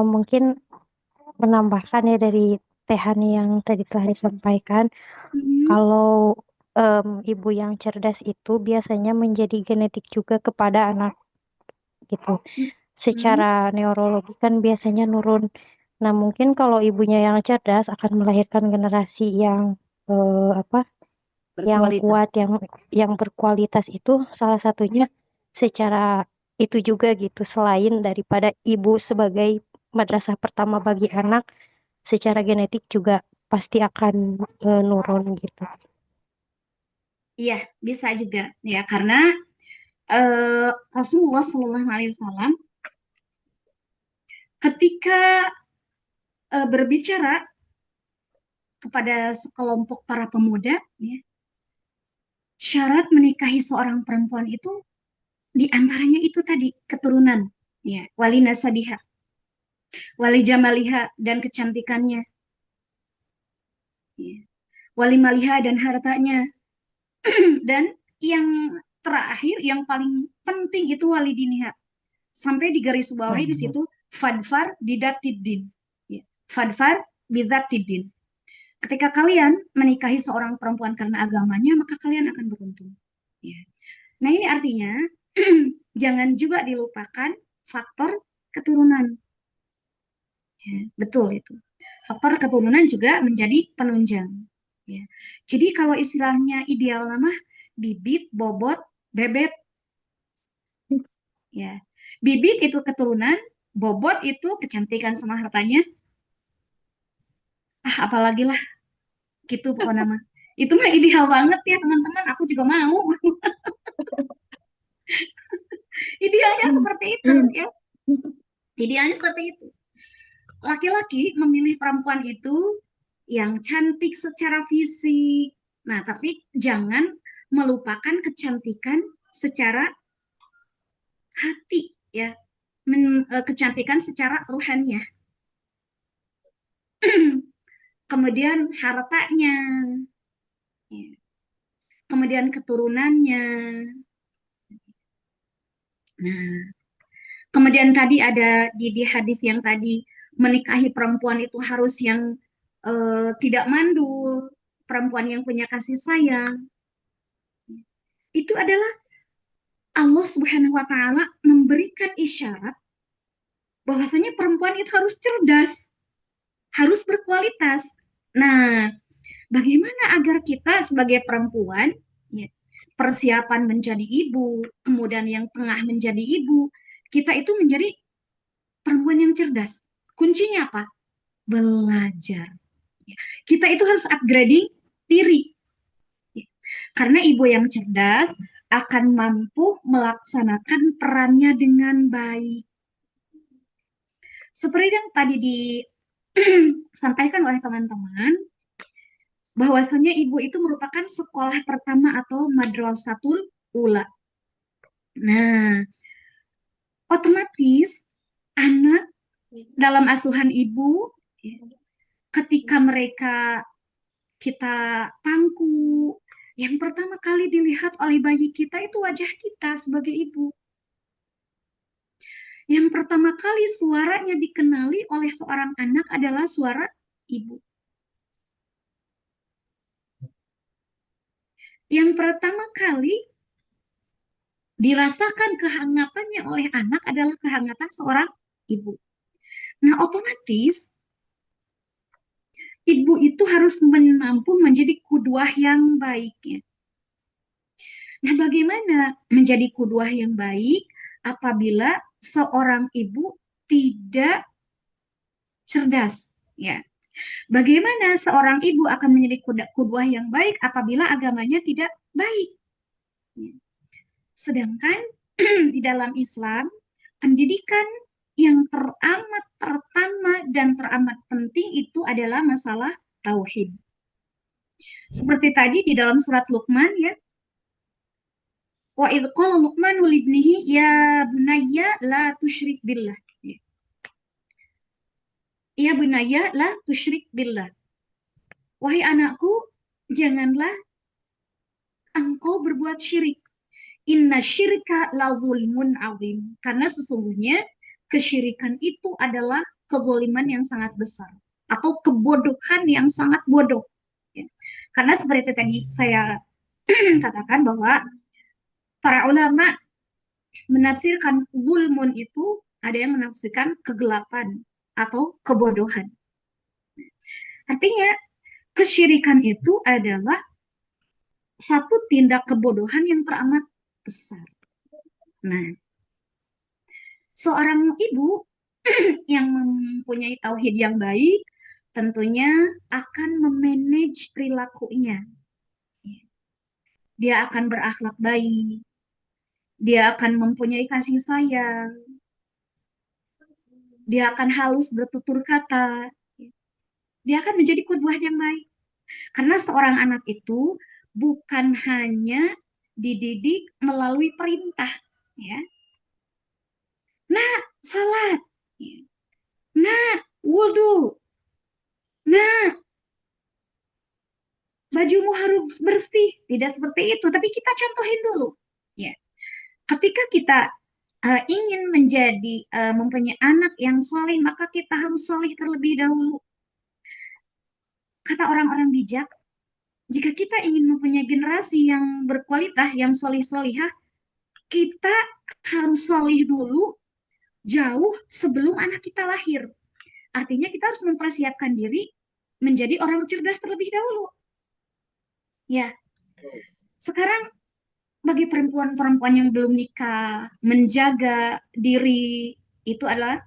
mungkin menambahkan ya dari Teh Hani yang tadi telah disampaikan, kalau ibu yang cerdas itu biasanya menjadi genetik juga kepada anak gitu. Secara neurologi kan biasanya nurun. Nah mungkin kalau ibunya yang cerdas akan melahirkan generasi yang yang kuat, yang berkualitas itu salah satunya secara itu juga gitu. Selain daripada ibu sebagai madrasah pertama bagi anak, secara genetik juga pasti akan nurun gitu. Iya, bisa juga ya karena Rasulullah Shallallahu Alaihi Wasallam ketika berbicara kepada sekelompok para pemuda, ya, syarat menikahi seorang perempuan itu diantaranya itu tadi keturunan, ya, wali nasabiha, wali jamaliha dan kecantikannya, ya, wali maliha dan hartanya, dan yang terakhir yang paling penting itu wali diniha. Sampai di garis bawahi di situ fadfar bidatidin, ya, fadfar bidatidin. Ketika kalian menikahi seorang perempuan karena agamanya, maka kalian akan beruntung. Ya. Nah ini artinya jangan juga dilupakan faktor keturunan. Ya, betul itu. Faktor keturunan juga menjadi penunjang. Ya. Jadi kalau istilahnya ideal nama bibit, bobot, bebet. Ya. Bibit itu keturunan, bobot itu kecantikan sama hartanya. Apalagi lah gitu pokoknya mah. Itu mah ideal banget ya teman-teman. Aku juga mau. Idealnya seperti itu ya. Idealnya seperti itu. Laki-laki memilih perempuan itu yang cantik secara fisik. Nah, tapi jangan melupakan kecantikan secara hati ya. Kecantikan secara ruhaniah. Kemudian hartanya. Ya. Kemudian keturunannya. Nah, kemudian tadi ada di hadis yang tadi menikahi perempuan itu harus yang tidak mandul, perempuan yang punya kasih sayang. Itu adalah Allah Subhanahu wa taala memberikan isyarat bahwasanya perempuan itu harus cerdas, harus berkualitas. Nah, bagaimana agar kita sebagai perempuan ya, persiapan menjadi ibu, kemudian yang tengah menjadi ibu, kita itu menjadi perempuan yang cerdas. Kuncinya apa? Belajar. Kita itu harus upgrading diri. Karena ibu yang cerdas akan mampu melaksanakan perannya dengan baik. Seperti yang tadi disampaikan oleh teman-teman, bahwasanya ibu itu merupakan sekolah pertama atau madrasatul ula. Nah, otomatis anak dalam asuhan ibu, ketika mereka kita pangku, yang pertama kali dilihat oleh bayi kita itu wajah kita sebagai ibu. Yang pertama kali suaranya dikenali oleh seorang anak adalah suara ibu. Yang pertama kali dirasakan kehangatannya oleh anak adalah kehangatan seorang ibu. Nah, otomatis ibu itu harus mampu menjadi kuduah yang baik. Ya. Nah, bagaimana menjadi kuduah yang baik apabila seorang ibu tidak cerdas? Ya. Bagaimana seorang ibu akan menjadi kuduah yang baik apabila agamanya tidak baik? Ya. Sedangkan di dalam Islam, pendidikan yang teramat pertama dan teramat penting itu adalah masalah tauhid. Seperti tadi di dalam surat Luqman ya, wa idh qala Luqmanu libnihi ya bunayya la tusyrik billah. Ya bunayya la tusyrik billah. Wahai anakku, janganlah engkau berbuat syirik. Inna syirka la zulmun azim. Karena sesungguhnya kesyirikan itu adalah kezaliman yang sangat besar atau kebodohan yang sangat bodoh. Ya. Karena seperti tadi saya katakan bahwa para ulama menafsirkan zulmun itu ada yang menafsirkan kegelapan atau kebodohan. Artinya kesyirikan itu adalah satu tindak kebodohan yang teramat besar. Nah, seorang ibu yang mempunyai tauhid yang baik tentunya akan memanage perilakunya. dia akan berakhlak baik, dia akan mempunyai kasih sayang, dia akan halus bertutur kata, dia akan menjadi qudwah yang baik. Karena seorang anak itu bukan hanya dididik melalui perintah, ya. Nah, salat, nah, wudhu, nah, bajumu harus bersih. Tidak seperti itu, tapi kita contohin dulu. Ya, ketika kita ingin menjadi mempunyai anak yang soleh, maka kita harus soleh terlebih dahulu. Kata orang-orang bijak, jika kita ingin mempunyai generasi yang berkualitas, yang soleh-solehah, kita harus soleh dulu jauh sebelum anak kita lahir. Artinya kita harus mempersiapkan diri menjadi orang cerdas terlebih dahulu. Ya, sekarang bagi perempuan-perempuan yang belum nikah, menjaga diri itu adalah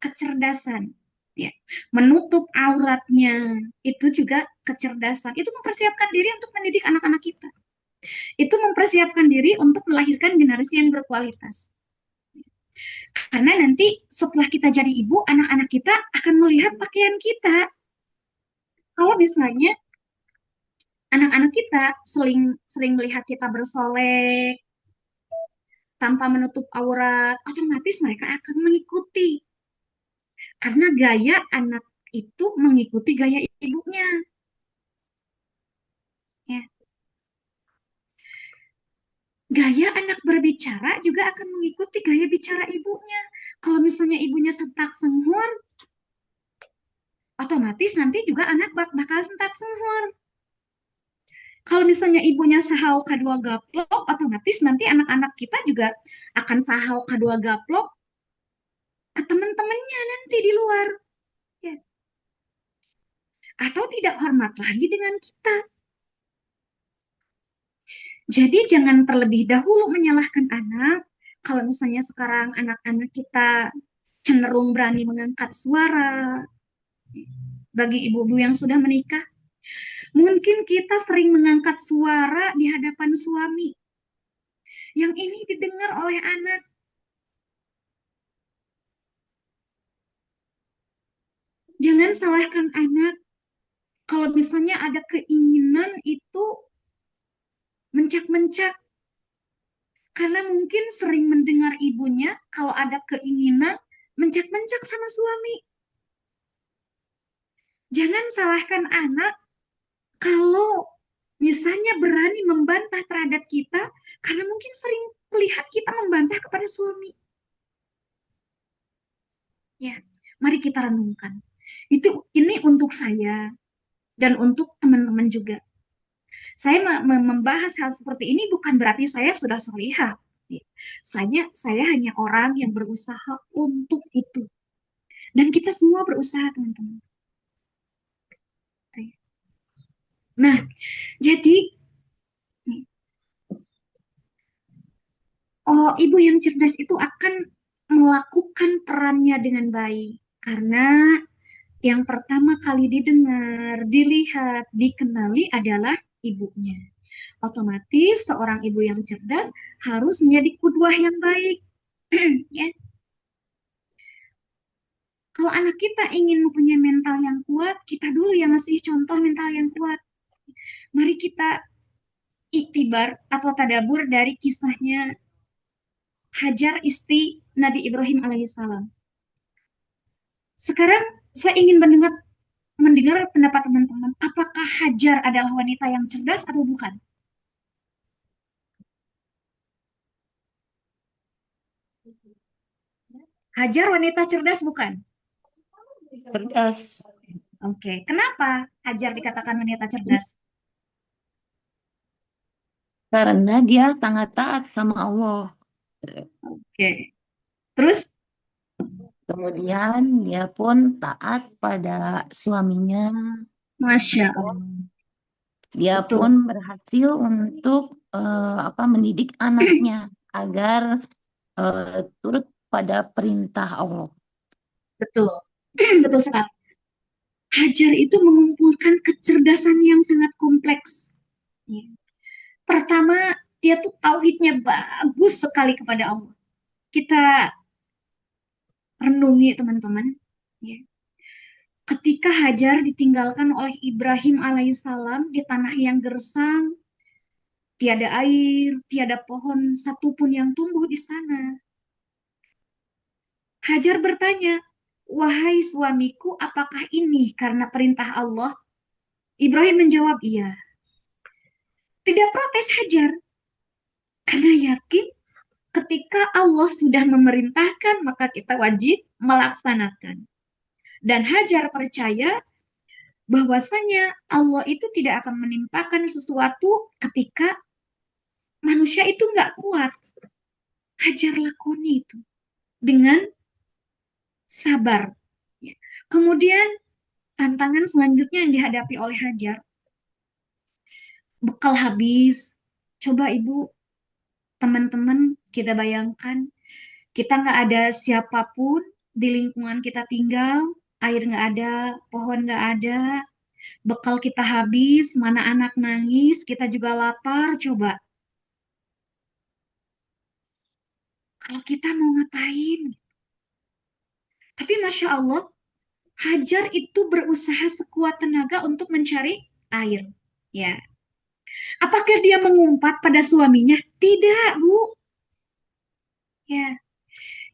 kecerdasan. Ya, menutup auratnya itu juga kecerdasan. Itu mempersiapkan diri untuk mendidik anak-anak kita. Itu mempersiapkan diri untuk melahirkan generasi yang berkualitas. Karena nanti setelah kita jadi ibu, anak-anak kita akan melihat pakaian kita. Kalau misalnya anak-anak kita sering melihat kita bersolek, tanpa menutup aurat, otomatis mereka akan mengikuti. Karena gaya anak itu mengikuti gaya ibunya. Ya. Gaya anak berbicara juga akan mengikuti gaya bicara ibunya. Kalau misalnya ibunya sentak senghor, otomatis nanti juga anak bakal sentak senghor. Kalau misalnya ibunya sahau kadua gaplok, otomatis nanti anak-anak kita juga akan sahau kadua gaplok ke teman-temannya nanti di luar. Ya. Atau tidak hormat lagi dengan kita. Jadi jangan terlebih dahulu menyalahkan anak. Kalau misalnya sekarang anak-anak kita cenderung berani mengangkat suara, bagi ibu-ibu yang sudah menikah, mungkin kita sering mengangkat suara di hadapan suami. Yang ini didengar oleh anak. Jangan salahkan anak. Kalau misalnya ada keinginan itu mencak-mencak. Karena mungkin sering mendengar ibunya kalau ada keinginan mencak-mencak sama suami. Jangan salahkan anak kalau misalnya berani membantah terhadap kita, karena mungkin sering melihat kita membantah kepada suami. Ya, mari kita renungkan. Ini untuk saya dan untuk teman-teman juga. Saya membahas hal seperti ini bukan berarti saya sudah solihah. Saya hanya orang yang berusaha untuk itu. Dan kita semua berusaha, teman-teman. Nah, jadi ibu yang cerdas itu akan melakukan perannya dengan baik. Karena yang pertama kali didengar, dilihat, dikenali adalah ibunya. Otomatis seorang ibu yang cerdas harus menjadi qudwah yang baik. Ya. Kalau anak kita ingin mempunyai mental yang kuat, kita dulu yang ngasih contoh mental yang kuat. Mari kita iktibar atau tadabur dari kisahnya Hajar istri Nabi Ibrahim alaihissalam. Sekarang saya ingin mendengar pendapat teman-teman. Apakah Hajar adalah wanita yang cerdas atau bukan? Hajar wanita cerdas bukan? Cerdas. Oke, kenapa Hajar dikatakan wanita cerdas? Karena dia sangat taat sama Allah. Oke. Terus? Kemudian dia pun taat pada suaminya. Masya Allah. Dia Betul. pun berhasil untuk mendidik anaknya agar turut pada perintah Allah. Betul. Betul sekali. Hajar itu mengumpulkan kecerdasan yang sangat kompleks. Ya. Pertama, dia tuh tauhidnya bagus sekali kepada Allah. Kita renungi teman-teman. Ya. Ketika Hajar ditinggalkan oleh Ibrahim alaihissalam di tanah yang gersang, tiada air, tiada pohon satupun yang tumbuh di sana. Hajar bertanya, "Wahai suamiku, apakah ini karena perintah Allah?" Ibrahim menjawab, "Iya." Tidak protes Hajar, karena yakin ketika Allah sudah memerintahkan, maka kita wajib melaksanakan. Dan Hajar percaya bahwasanya Allah itu tidak akan menimpakan sesuatu ketika manusia itu nggak kuat. Hajar lakoni itu dengan sabar. Ya. Kemudian tantangan selanjutnya yang dihadapi oleh Hajar, bekal habis. Coba ibu, teman-teman, kita bayangkan, kita nggak ada siapapun di lingkungan kita tinggal, air nggak ada, pohon nggak ada, bekal kita habis, mana anak nangis, kita juga lapar, coba. Kalau kita mau ngapain? Tapi Masya Allah, Hajar itu berusaha sekuat tenaga untuk mencari air. Ya. Apakah dia mengumpat pada suaminya? Tidak, Bu. Ya.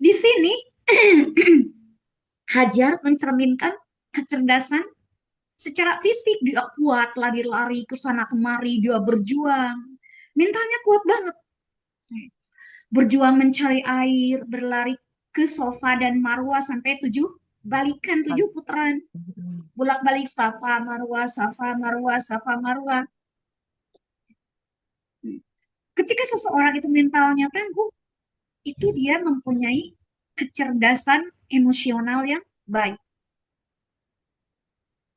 Di sini Hajar mencerminkan kecerdasan secara fisik. Dia kuat, lari-lari ke sana kemari, dia berjuang. Mentalnya kuat banget. Berjuang mencari air, berlari ke Safa dan Marwah sampai 7 putaran. Bolak-balik Safa, Marwah, Safa, Marwah, Safa, Marwah. Ketika seseorang itu mentalnya tangguh, itu dia mempunyai kecerdasan emosional yang baik.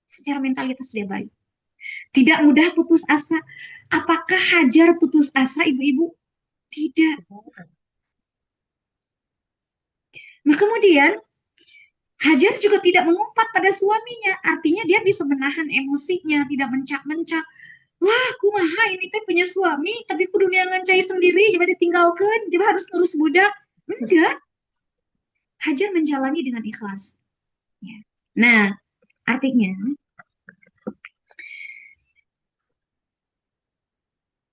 Secara mentalitas dia baik. Tidak mudah putus asa. Apakah Hajar putus asa, ibu-ibu? Tidak. Nah, kemudian Hajar juga tidak mengumpat pada suaminya. Artinya dia bisa menahan emosinya, tidak mencak-mencak. Wah, kumaha ini teh punya suami, tapi kudu ngancai sendiri, coba ditinggalkan, coba harus ngurus budak. Enggak. Hajar menjalani dengan ikhlas. Ya. Nah, artinya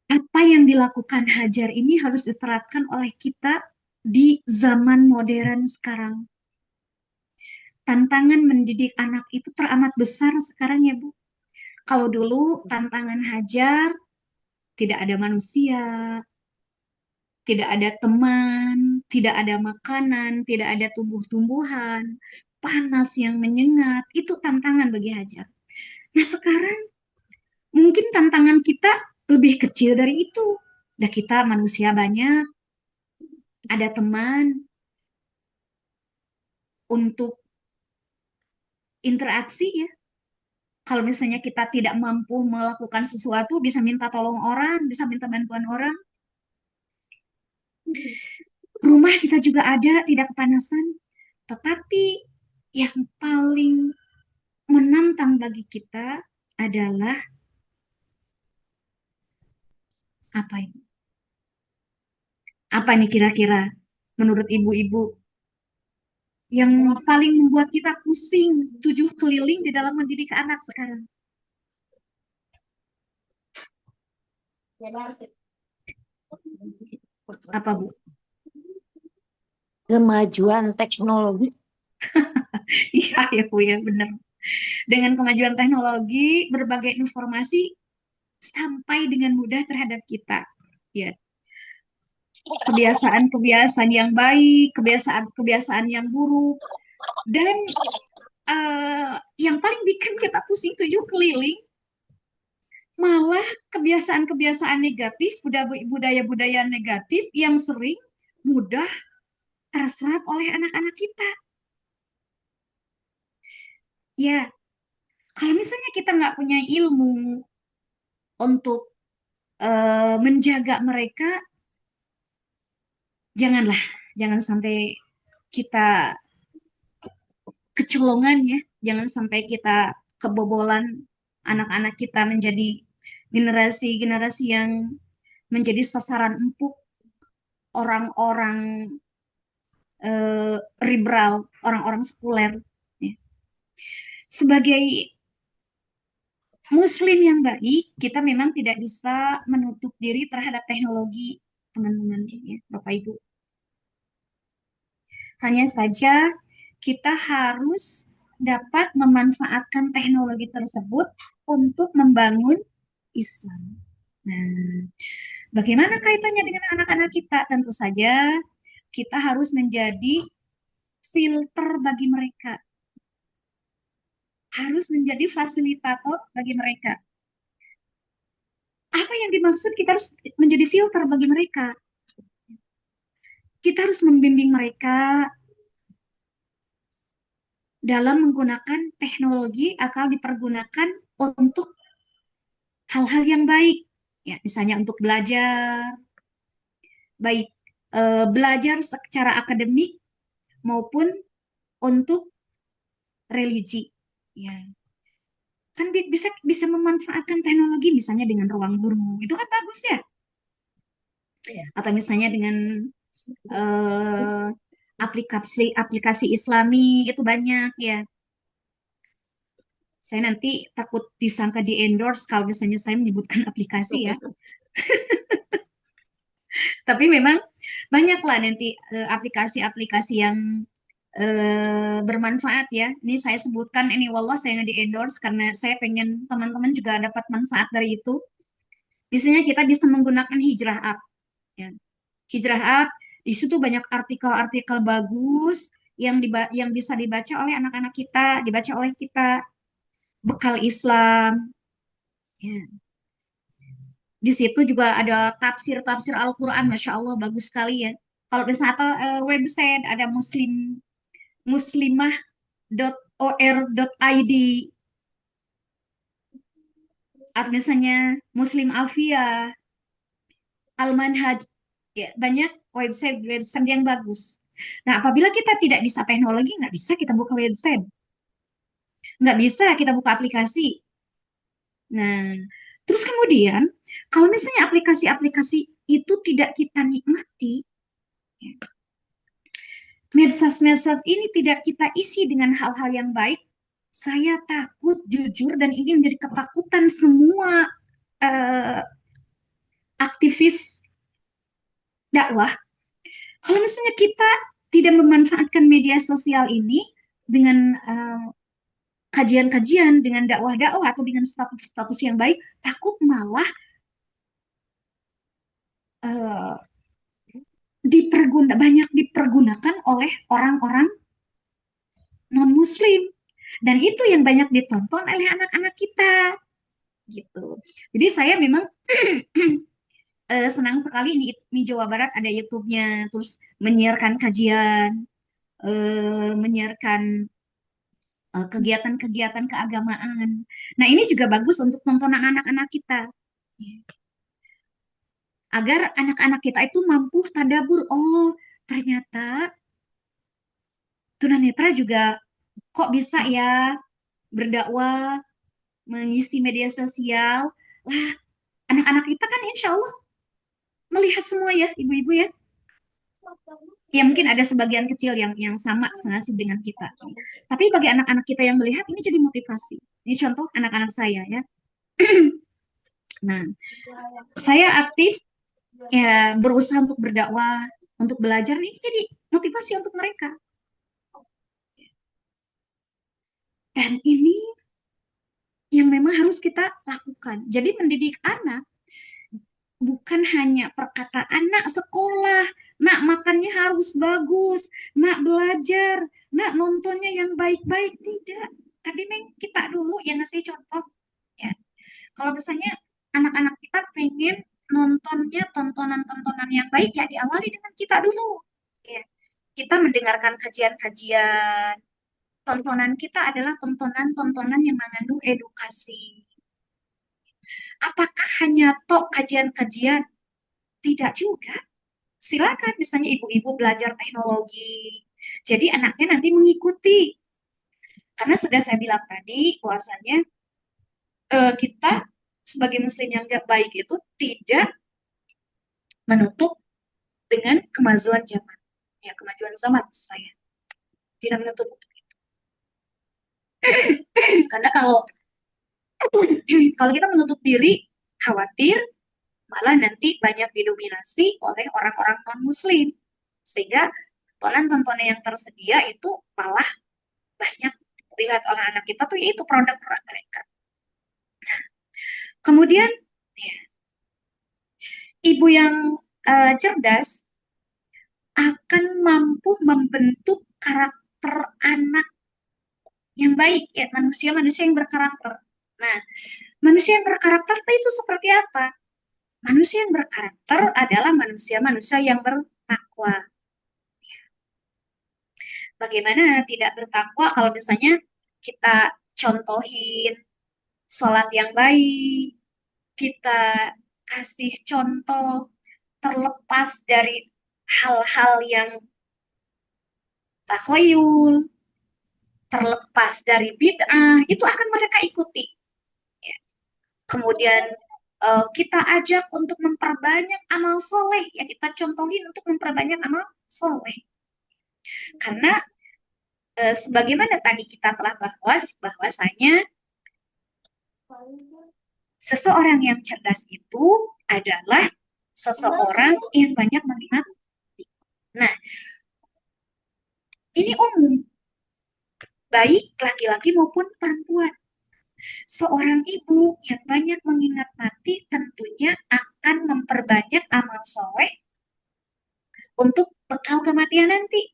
apa yang dilakukan Hajar ini harus diterapkan oleh kita di zaman modern sekarang. Tantangan mendidik anak itu teramat besar sekarang ya Bu. Kalau dulu tantangan Hajar, tidak ada manusia, tidak ada teman, tidak ada makanan, tidak ada tumbuh-tumbuhan, panas yang menyengat, itu tantangan bagi Hajar. Nah sekarang mungkin tantangan kita lebih kecil dari itu. Nah kita manusia banyak, ada teman untuk interaksi ya. Kalau misalnya kita tidak mampu melakukan sesuatu, bisa minta tolong orang, bisa minta bantuan orang. Rumah kita juga ada, tidak kepanasan. Tetapi yang paling menantang bagi kita adalah apa ini? Apa nih kira-kira menurut ibu-ibu yang paling membuat kita pusing 7 keliling di dalam mendidik anak sekarang? Apa Bu? Kemajuan teknologi. Iya ya Bu ya benar. Dengan kemajuan teknologi, berbagai informasi sampai dengan mudah terhadap kita. Ya. Kebiasaan-kebiasaan yang baik, kebiasaan-kebiasaan yang buruk, dan yang paling bikin kita pusing 7 keliling, malah kebiasaan-kebiasaan negatif, budaya-budaya negatif yang sering mudah terserap oleh anak-anak kita. Ya, kalau misalnya kita nggak punya ilmu untuk menjaga mereka, jangan sampai kita kecolongan ya, jangan sampai kita kebobolan anak-anak kita menjadi generasi-generasi yang menjadi sasaran empuk orang-orang liberal, orang-orang sekuler. Ya. Sebagai Muslim yang baik, kita memang tidak bisa menutup diri terhadap teknologi, teman-teman, ya, Bapak Ibu. Hanya saja kita harus dapat memanfaatkan teknologi tersebut untuk membangun Islam. Nah, bagaimana kaitannya dengan anak-anak kita? Tentu saja kita harus menjadi filter bagi mereka, harus menjadi fasilitator bagi mereka. Apa yang dimaksud kita harus menjadi filter bagi mereka? Kita harus membimbing mereka dalam menggunakan teknologi akan dipergunakan untuk hal-hal yang baik. Ya, misalnya untuk belajar, baik belajar secara akademik maupun untuk religi. Ya. Kan bisa bisa memanfaatkan teknologi misalnya dengan ruang guru. Itu kan bagus ya. Atau misalnya dengan aplikasi Islami itu banyak ya. Saya nanti takut disangka di endorse kalau misalnya saya menyebutkan aplikasi ya. Tapi memang banyaklah nanti aplikasi-aplikasi yang bermanfaat ya. Ini saya sebutkan ini wallah saya nggak di endorse karena saya pengen teman-teman juga dapat manfaat dari itu. Biasanya kita bisa menggunakan Hijrah App. Ya. Hijrah App di situ banyak artikel-artikel bagus yang bisa dibaca oleh anak-anak kita, dibaca oleh kita, bekal Islam. Ya. Di situ juga ada tafsir-tafsir Al-Quran, Masya Allah, bagus sekali ya. Kalau misalnya atau website ada muslimah.or.id atau misalnya Muslim Afia, Al-Manhaj, ya, banyak website yang bagus. Nah, apabila kita tidak bisa teknologi, nggak bisa kita buka website. Nggak bisa kita buka aplikasi. Nah, terus kemudian, kalau misalnya aplikasi-aplikasi itu tidak kita nikmati, ya, medsos-medsos ini tidak kita isi dengan hal-hal yang baik, saya takut jujur dan ini menjadi ketakutan semua aktivis dakwah. Kalau misalnya kita tidak memanfaatkan media sosial ini dengan kajian-kajian, dengan dakwah-dakwah atau dengan status-status yang baik, takut malah banyak dipergunakan oleh orang-orang non-muslim. Dan itu yang banyak ditonton oleh anak-anak kita. Gitu. Jadi saya memang senang sekali di Jawa Barat ada YouTube-nya, terus menyiarkan kajian, menyiarkan kegiatan-kegiatan keagamaan. Nah, ini juga bagus untuk tontonan anak-anak kita. Agar anak-anak kita itu mampu tadabur, oh ternyata tunanetra juga kok bisa ya berdakwah, mengisi media sosial. Wah, anak-anak kita kan insya Allah melihat semua ya, ibu-ibu ya. Ya mungkin ada sebagian kecil yang sama senasib dengan kita. Tapi bagi anak-anak kita yang melihat ini jadi motivasi. Ini contoh anak-anak saya ya. Nah, saya aktif ya berusaha untuk berdakwah, untuk belajar ini jadi motivasi untuk mereka. Dan ini yang memang harus kita lakukan. Jadi mendidik anak bukan hanya perkataan, nak sekolah, nak makannya harus bagus, nak belajar, nak nontonnya yang baik-baik. Tidak. Tadi kita dulu yang ngasih contoh. Ya. Kalau misalnya anak-anak kita pengen nontonnya tontonan-tontonan yang baik, ya diawali dengan kita dulu. Ya. Kita mendengarkan kajian-kajian. Tontonan kita adalah tontonan-tontonan yang mengandung edukasi. Apakah hanya tok kajian-kajian? Tidak juga. Silakan misalnya ibu-ibu belajar teknologi. Jadi anaknya nanti mengikuti. Karena sudah saya bilang tadi, bahwasannya kita sebagai muslim yang baik itu tidak menutup dengan kemajuan zaman. Ya, kemajuan zaman saya. Tidak menutup untuk itu. Karena kalau kita menutup diri, khawatir malah nanti banyak didominasi oleh orang-orang non-muslim. Sehingga tontonan-tontonan yang tersedia itu malah banyak dilihat oleh anak kita tuh yaitu produk-produk mereka. Kemudian ya, ibu yang cerdas akan mampu membentuk karakter anak yang baik, ya manusia-manusia yang berkarakter. Nah, manusia yang berkarakter itu seperti apa? Manusia yang berkarakter adalah manusia-manusia yang bertakwa. Bagaimana tidak bertakwa kalau misalnya kita contohin sholat yang baik, kita kasih contoh terlepas dari hal-hal yang takhayul, terlepas dari bid'ah, itu akan mereka ikuti. Ya. Kemudian kita ajak untuk memperbanyak amal soleh, ya kita contohin untuk memperbanyak amal soleh. Karena sebagaimana tadi kita telah bahwasanya seseorang yang cerdas itu adalah seseorang yang banyak mengingat. Nah, ini umum, baik laki-laki maupun perempuan. Seorang ibu yang banyak mengingat mati tentunya akan memperbanyak amal soleh untuk bekal kematian nanti.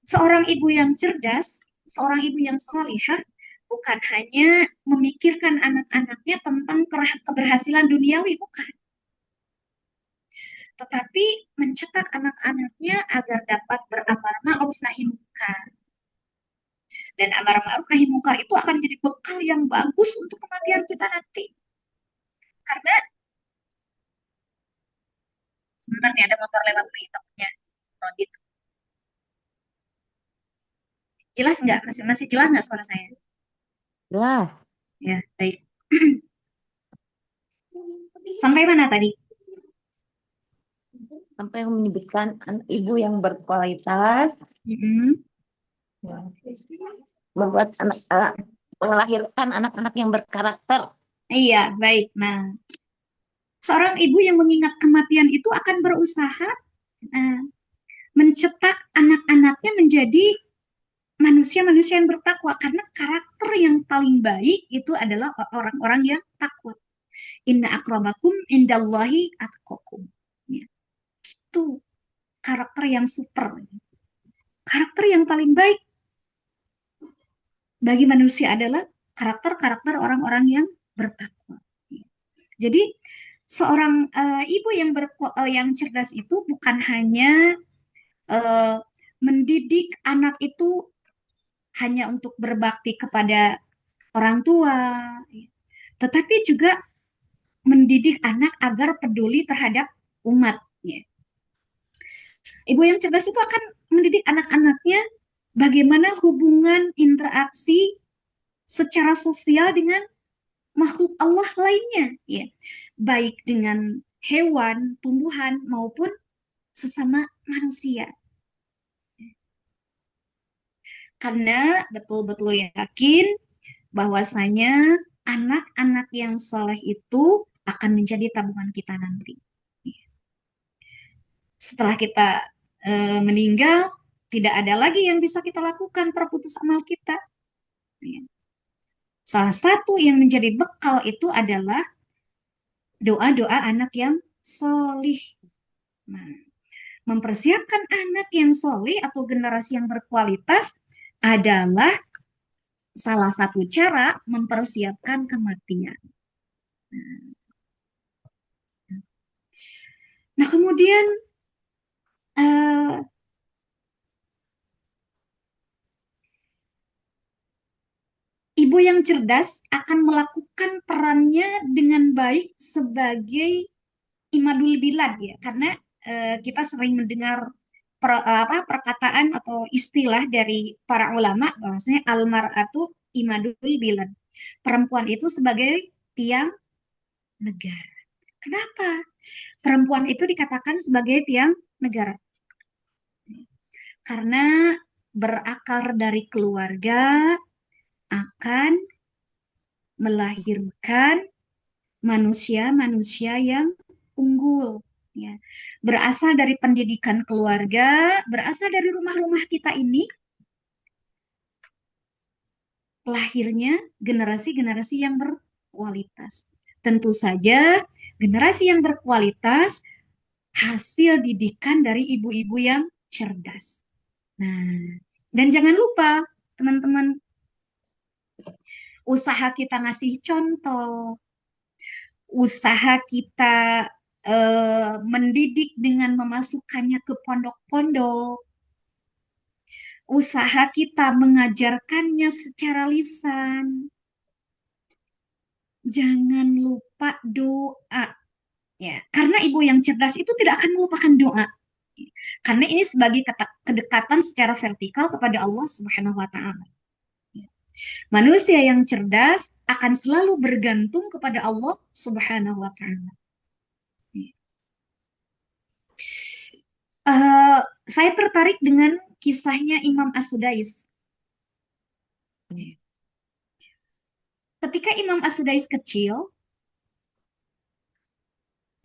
Seorang ibu yang cerdas, seorang ibu yang salihah, bukan hanya memikirkan anak-anaknya tentang keberhasilan duniawi, bukan. Tetapi mencetak anak-anaknya agar dapat beramar ma'ruf nahi munkar. Dan amar ma'ruf nahi munkar itu akan jadi bekal yang bagus untuk kematian kita nanti. Karena sebenarnya ada motor lewat nih, takutnya Rodit. Jelas nggak? Masih jelas nggak suara saya? Jelas. Ya, baik. Sampai mana tadi? Sampai menyebutkan ibu yang berkualitas, membuat anak-anak, melahirkan anak-anak yang berkarakter. Iya, baik. Nah, seorang ibu yang mengingat kematian itu akan berusaha mencetak anak-anaknya menjadi manusia-manusia yang bertakwa, karena karakter yang paling baik itu adalah orang-orang yang takwa. Inna akramakum indallahi atqakum. Ya. Itu karakter yang super. Karakter yang paling baik bagi manusia adalah karakter-karakter orang-orang yang bertakwa. Jadi seorang ibu yang cerdas itu bukan hanya mendidik anak itu hanya untuk berbakti kepada orang tua, tetapi juga mendidik anak agar peduli terhadap umat. Ibu yang cerdas itu akan mendidik anak-anaknya bagaimana hubungan interaksi secara sosial dengan makhluk Allah lainnya, ya, baik dengan hewan, tumbuhan maupun sesama manusia. Karena betul-betul yakin bahwasanya anak-anak yang soleh itu akan menjadi tabungan kita nanti. Setelah kita meninggal, tidak ada lagi yang bisa kita lakukan, terputus amal kita. Salah satu yang menjadi bekal itu adalah doa-doa anak yang solih. Nah, mempersiapkan anak yang solih atau generasi yang berkualitas adalah salah satu cara mempersiapkan kematian. Nah, kemudian ibu yang cerdas akan melakukan perannya dengan baik sebagai imadul bilad, ya, karena kita sering mendengar perkataan atau istilah dari para ulama bahwasanya almar'atu imadul bilad. Perempuan itu sebagai tiang negara. Kenapa? Perempuan itu dikatakan sebagai tiang negara. Karena berakar dari keluarga akan melahirkan manusia-manusia yang unggul. Ya. Berasal dari pendidikan keluarga, berasal dari rumah-rumah kita ini, lahirnya generasi-generasi yang berkualitas. Tentu saja, generasi yang berkualitas hasil didikan dari ibu-ibu yang cerdas. Nah, dan jangan lupa, teman-teman, usaha kita ngasih contoh, usaha kita mendidik dengan memasukkannya ke pondok-pondok, usaha kita mengajarkannya secara lisan. Jangan lupa doa. Ya, karena ibu yang cerdas itu tidak akan melupakan doa. Karena ini sebagai kedekatan secara vertikal kepada Allah Subhanahu wa taala. Manusia yang cerdas akan selalu bergantung kepada Allah Subhanahu wa taala. Saya tertarik dengan kisahnya Imam As-Sudais. Ketika Imam As-Sudais kecil,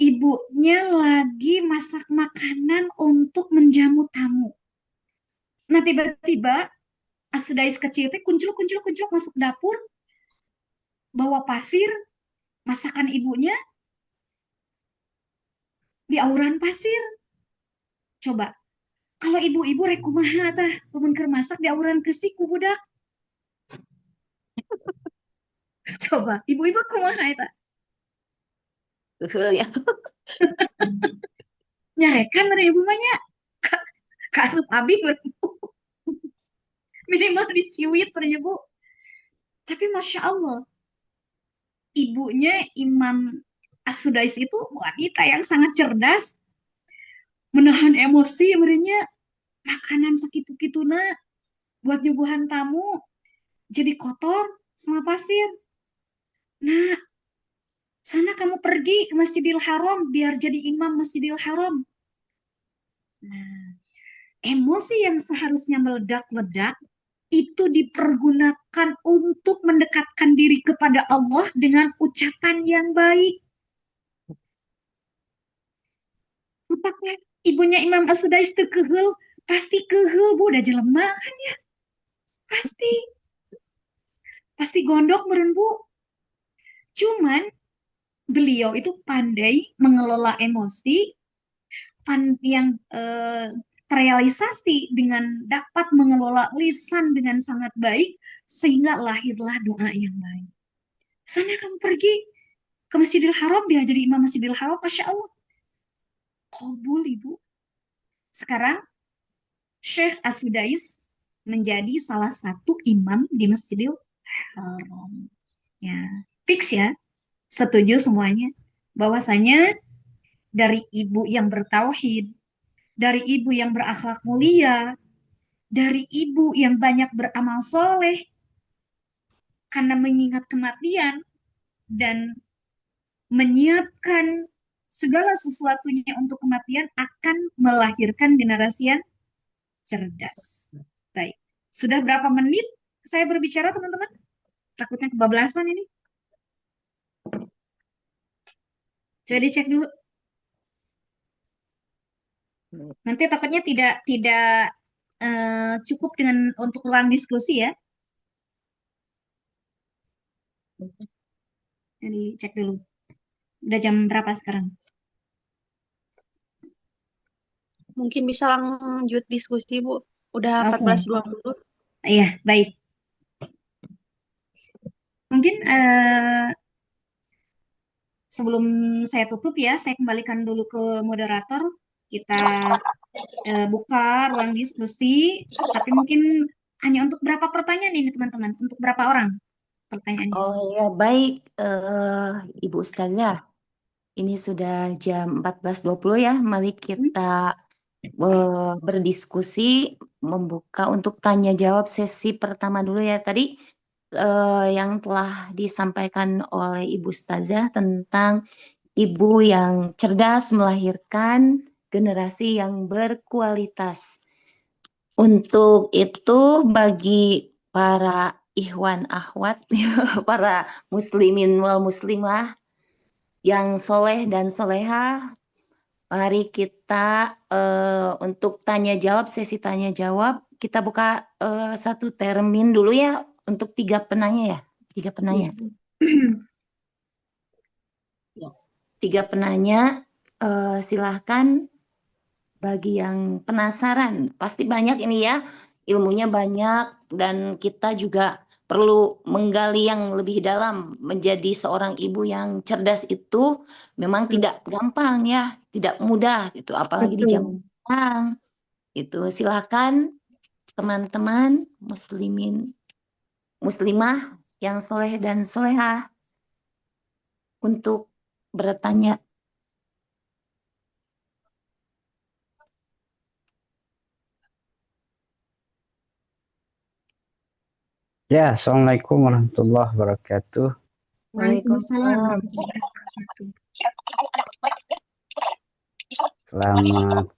ibunya lagi masak makanan untuk menjamu tamu. Nah, tiba-tiba As-Sudais kecil itu kuncluk masuk dapur, bawa pasir, masakan ibunya di auran pasir. Coba, kalau ibu-ibu rek kumaha tah, lamun keur masak di auran keusik ku budak. Coba, ibu-ibu kumaha eta? Ya. Nyarekan dari ibu mah nya. Kasup abi minimal diciwit pernah Bu. Tapi Masya Allah, ibunya Imam As-Sudais itu wanita yang sangat cerdas, menahan emosi, merenya makanan sakitu-kituna buat nyuguhan tamu jadi kotor sama pasir. Nah, sana kamu pergi ke Masjidil Haram biar jadi imam Masjidil Haram. Nah, emosi yang seharusnya meledak-ledak itu dipergunakan untuk mendekatkan diri kepada Allah dengan ucapan yang baik. Apakah ibunya Imam As-Sudais itu kehul? Pasti kehul, Bu. Udah jelema kan ya? Pasti. Pasti gondok meren, Bu. Cuman beliau itu pandai mengelola emosi yang terrealisasi dengan dapat mengelola lisan dengan sangat baik sehingga lahirlah doa yang baik. Sana kamu pergi ke Masjidil Haram biar jadi imam Masjidil Haram, Masya Allah. Kabul, Ibu. Sekarang Syekh As-Sudais menjadi salah satu imam di Masjidil Haram. Ya, fix ya. Setuju semuanya bahwasanya dari ibu yang bertauhid, dari ibu yang berakhlak mulia, dari ibu yang banyak beramal soleh karena mengingat kematian dan menyiapkan segala sesuatunya untuk kematian akan melahirkan generasi yang cerdas. Baik, sudah berapa menit saya berbicara teman-teman? Takutnya kebablasan ini. Coba dicek dulu. Nanti takutnya tidak cukup dengan untuk ruang diskusi ya. Jadi cek dulu. Udah jam berapa sekarang? Mungkin bisa lanjut diskusi, Bu. Udah Oke. 14.20. Iya, baik. Mungkin sebelum saya tutup ya, saya kembalikan dulu ke moderator. Kita buka ruang diskusi, tapi mungkin hanya untuk berapa pertanyaan ini teman-teman? Untuk berapa orang pertanyaannya? Oh ya, baik Ibu Ustazah. Ini sudah jam 14.20 ya. Mari kita berdiskusi, membuka untuk tanya jawab sesi pertama dulu ya. Tadi yang telah disampaikan oleh Ibu Ustazah tentang ibu yang cerdas melahirkan generasi yang berkualitas. Untuk itu bagi para ikhwan akhwat, para muslimin wal muslimah yang soleh dan soleha, mari kita untuk tanya jawab, sesi tanya jawab, kita buka satu termin dulu ya untuk 3 penanya ya. 3 penanya. 3 penanya, silahkan bagi yang penasaran. Pasti banyak ini ya, ilmunya banyak dan kita juga perlu menggali yang lebih dalam. Menjadi seorang ibu yang cerdas itu memang tidak gampang ya, tidak mudah gitu, apalagi di zaman sekarang. Itu silakan teman-teman muslimin muslimah yang soleh dan solehah untuk bertanya. Ya, Assalamualaikum warahmatullahi wabarakatuh. Waalaikumsalam warahmatullahi wabarakatuh. Selamat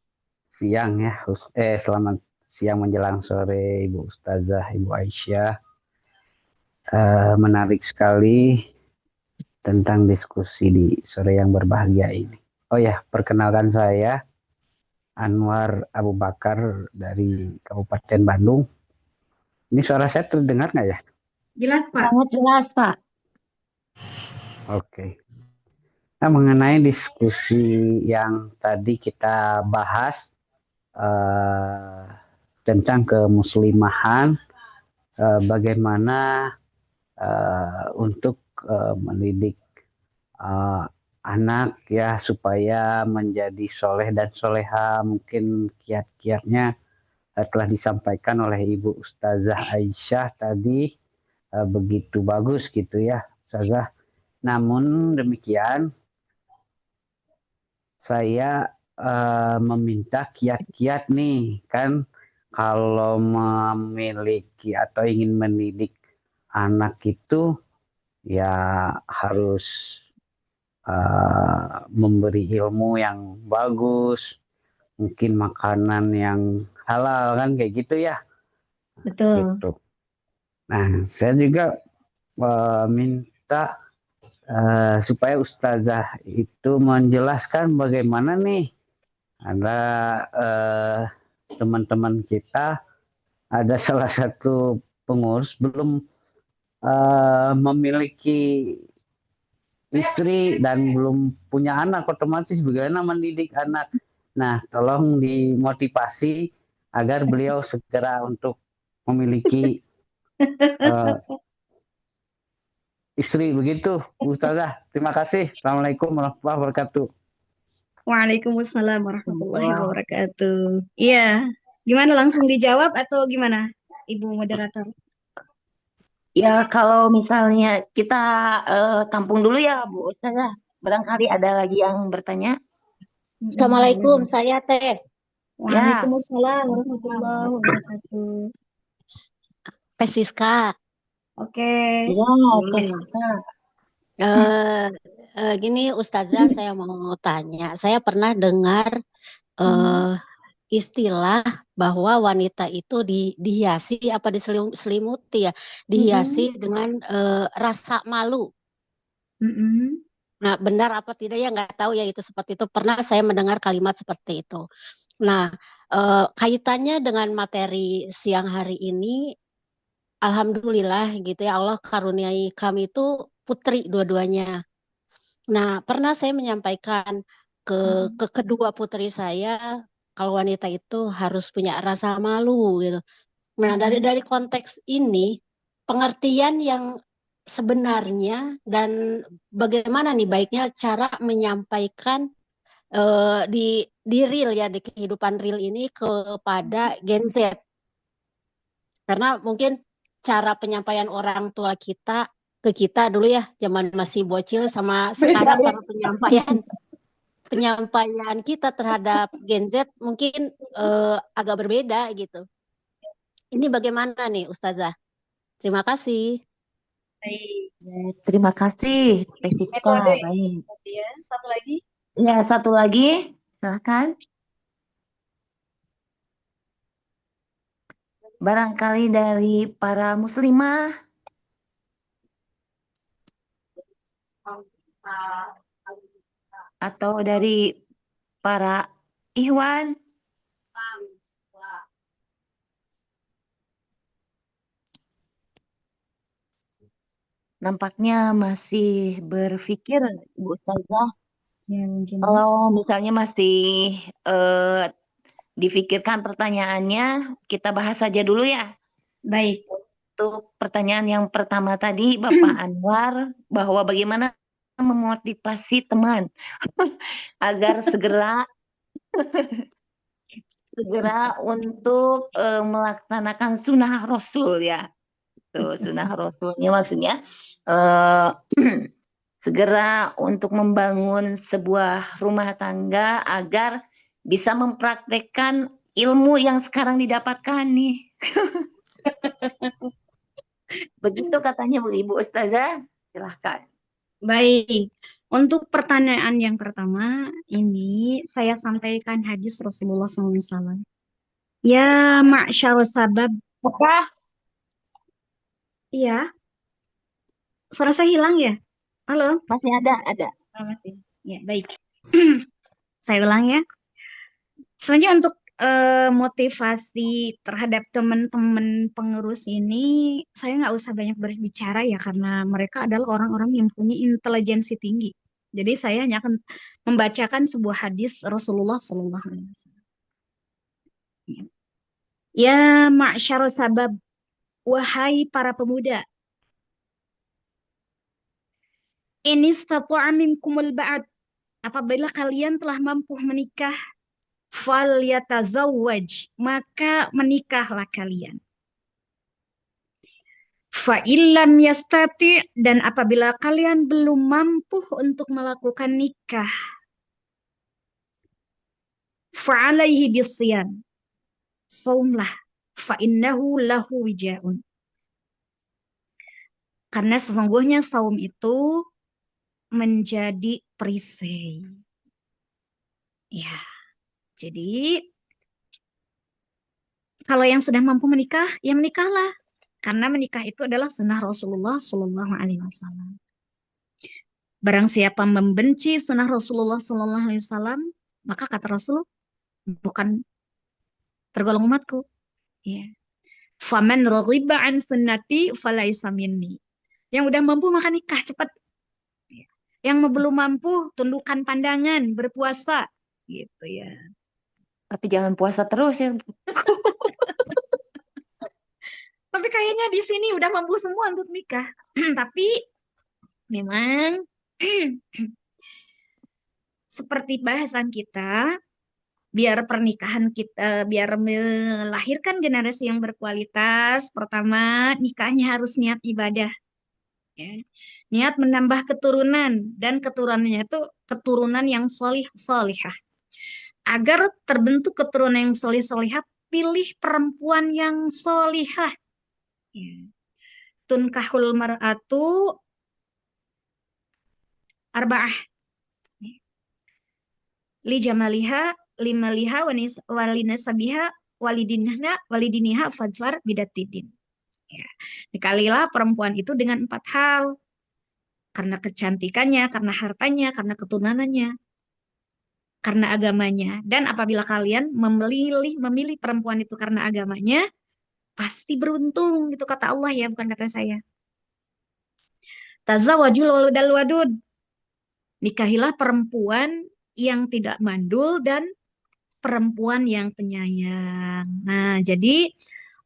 siang ya, selamat siang menjelang sore Ibu Ustazah, Ibu Aisyah. Menarik sekali tentang diskusi di sore yang berbahagia ini. Oh ya, perkenalkan saya Anwar Abu Bakar dari Kabupaten Bandung. Ini suara saya terdengar nggak ya? Jelas, Pak. Sangat jelas, Pak. Oke. Nah, mengenai diskusi yang tadi kita bahas tentang kemuslimahan, bagaimana untuk mendidik anak ya supaya menjadi soleh dan soleha, mungkin kiat-kiatnya telah disampaikan oleh Ibu Ustazah Aisyah tadi, begitu bagus gitu ya Ustazah. Namun demikian saya meminta kiat-kiat nih, kan kalau memiliki atau ingin mendidik anak itu ya harus memberi ilmu yang bagus, mungkin makanan yang halal kan kayak gitu ya. Betul. Gitu. Nah, saya juga minta supaya Ustazah itu menjelaskan bagaimana nih ada teman-teman kita, ada salah satu pengurus belum memiliki istri dan belum punya anak, otomatis bagaimana mendidik anak. Nah, tolong dimotivasi agar beliau segera untuk memiliki istri, begitu Ustazah. Terima kasih. Assalamualaikum warahmatullahi wabarakatuh. Waalaikumsalam warahmatullahi wabarakatuh. Iya, gimana, langsung dijawab atau gimana, Ibu moderator? Ya, kalau misalnya kita tampung dulu ya, Bu Ustazah. Barangkali ada lagi yang bertanya. Assalamualaikum, saya Teh. Waalaikumsalam warahmatullahi wabarakatuh. Teh Siska. Oke. Ya, boleh. Gini Ustazah, saya mau tanya. Saya pernah dengar istilah bahwa wanita itu dihiasi apa diselimuti ya, dihiasi dengan rasa malu. Nah, benar apa tidak ya nggak tahu ya, itu seperti itu. Pernah saya mendengar kalimat seperti itu. Nah, kaitannya dengan materi siang hari ini, alhamdulillah gitu ya, Allah karuniai kami itu putri dua-duanya. Nah, pernah saya menyampaikan ke kedua putri saya kalau wanita itu harus punya rasa malu gitu. Nah, dari konteks ini, pengertian yang sebenarnya dan bagaimana nih baiknya cara menyampaikan di real ya, di kehidupan real ini kepada Gen Z. Karena mungkin cara penyampaian orang tua kita ke kita dulu ya, zaman masih bocil sama sekarang cara penyampaian kita terhadap Gen Z mungkin agak berbeda gitu. Ini bagaimana nih Ustazah? Terima kasih. Terima kasih, Teh Siska. Metode. Baik. Ya, satu lagi. Ya, satu lagi. Silakan. Barangkali dari para muslimah. Atau dari para ikhwan. Nampaknya masih berpikir, Bu Ustazah. Ya, mungkin. Kalau misalnya masih difikirkan pertanyaannya, kita bahas saja dulu ya. Baik. Untuk pertanyaan yang pertama tadi, Bapak Anwar, bahwa bagaimana memotivasi teman agar segera untuk melaksanakan sunnah Rasul ya. Tuh, sunnah Rasulnya maksudnya segera untuk membangun sebuah rumah tangga agar bisa mempraktekkan ilmu yang sekarang didapatkan nih. Begitu katanya Bu Ibu Ustazah. Silahkan. Baik. Untuk pertanyaan yang pertama, ini saya sampaikan hadis Rasulullah SAW. Ya ma'syar sabab. Apa? Iya. Suara saya hilang ya? Halo? Masih ada. Oh, masih. Ya, baik. Saya ulang ya. Selanjutnya untuk motivasi terhadap teman-teman pengurus ini, saya nggak usah banyak berbicara ya, karena mereka adalah orang-orang yang punya intelijensi tinggi. Jadi saya hanya akan membacakan sebuah hadis Rasulullah SAW. Ya ma'syar sabab, wahai para pemuda, ini stata'a minkumul ba'd, apabila kalian telah mampu menikah, fal yatazawwaj, maka menikahlah kalian. Fa illam yastati, dan apabila kalian belum mampu untuk melakukan nikah, fa alaihi bisyam, saumlah, fa innahu lahu wijaun, karena sesungguhnya saum itu menjadi perisai. Ya, jadi kalau yang sudah mampu menikah, ya menikahlah. Karena menikah itu adalah sunnah Rasulullah Sallallahu Alaihi Wasallam. Barang siapa membenci sunnah Rasulullah Sallallahu Alaihi Wasallam, maka kata Rasul, bukan tergolong umatku. Ya. Faman raghiba an sunnati falaisa minni. Yang udah mampu maka nikah cepat. Ya. Yang belum mampu tundukkan pandangan, berpuasa, gitu ya. Tapi jangan puasa terus ya. Tapi kayaknya di sini udah mampu semua untuk nikah. Tapi memang seperti bahasan kita, biar pernikahan kita, biar melahirkan generasi yang berkualitas, pertama nikahnya harus niat ibadah. Ya. Niat menambah keturunan, dan keturunannya itu keturunan yang solihah. Agar terbentuk keturunan yang solihah, pilih perempuan yang solihah. Ya. Tunkahul mar'atu arba'ah. Li jamaliha, limaliha, walinasabiha, walidiniha, fadfar bidatidin. Ya. Dikalilah perempuan itu dengan 4 hal. Karena kecantikannya, karena hartanya, karena keturunannya, karena agamanya. Dan apabila kalian memilih perempuan itu karena agamanya, pasti beruntung, gitu kata Allah ya, bukan kata saya. Tazawwajul waludal wadud. Nikahilah perempuan yang tidak mandul dan perempuan yang penyayang. Nah, jadi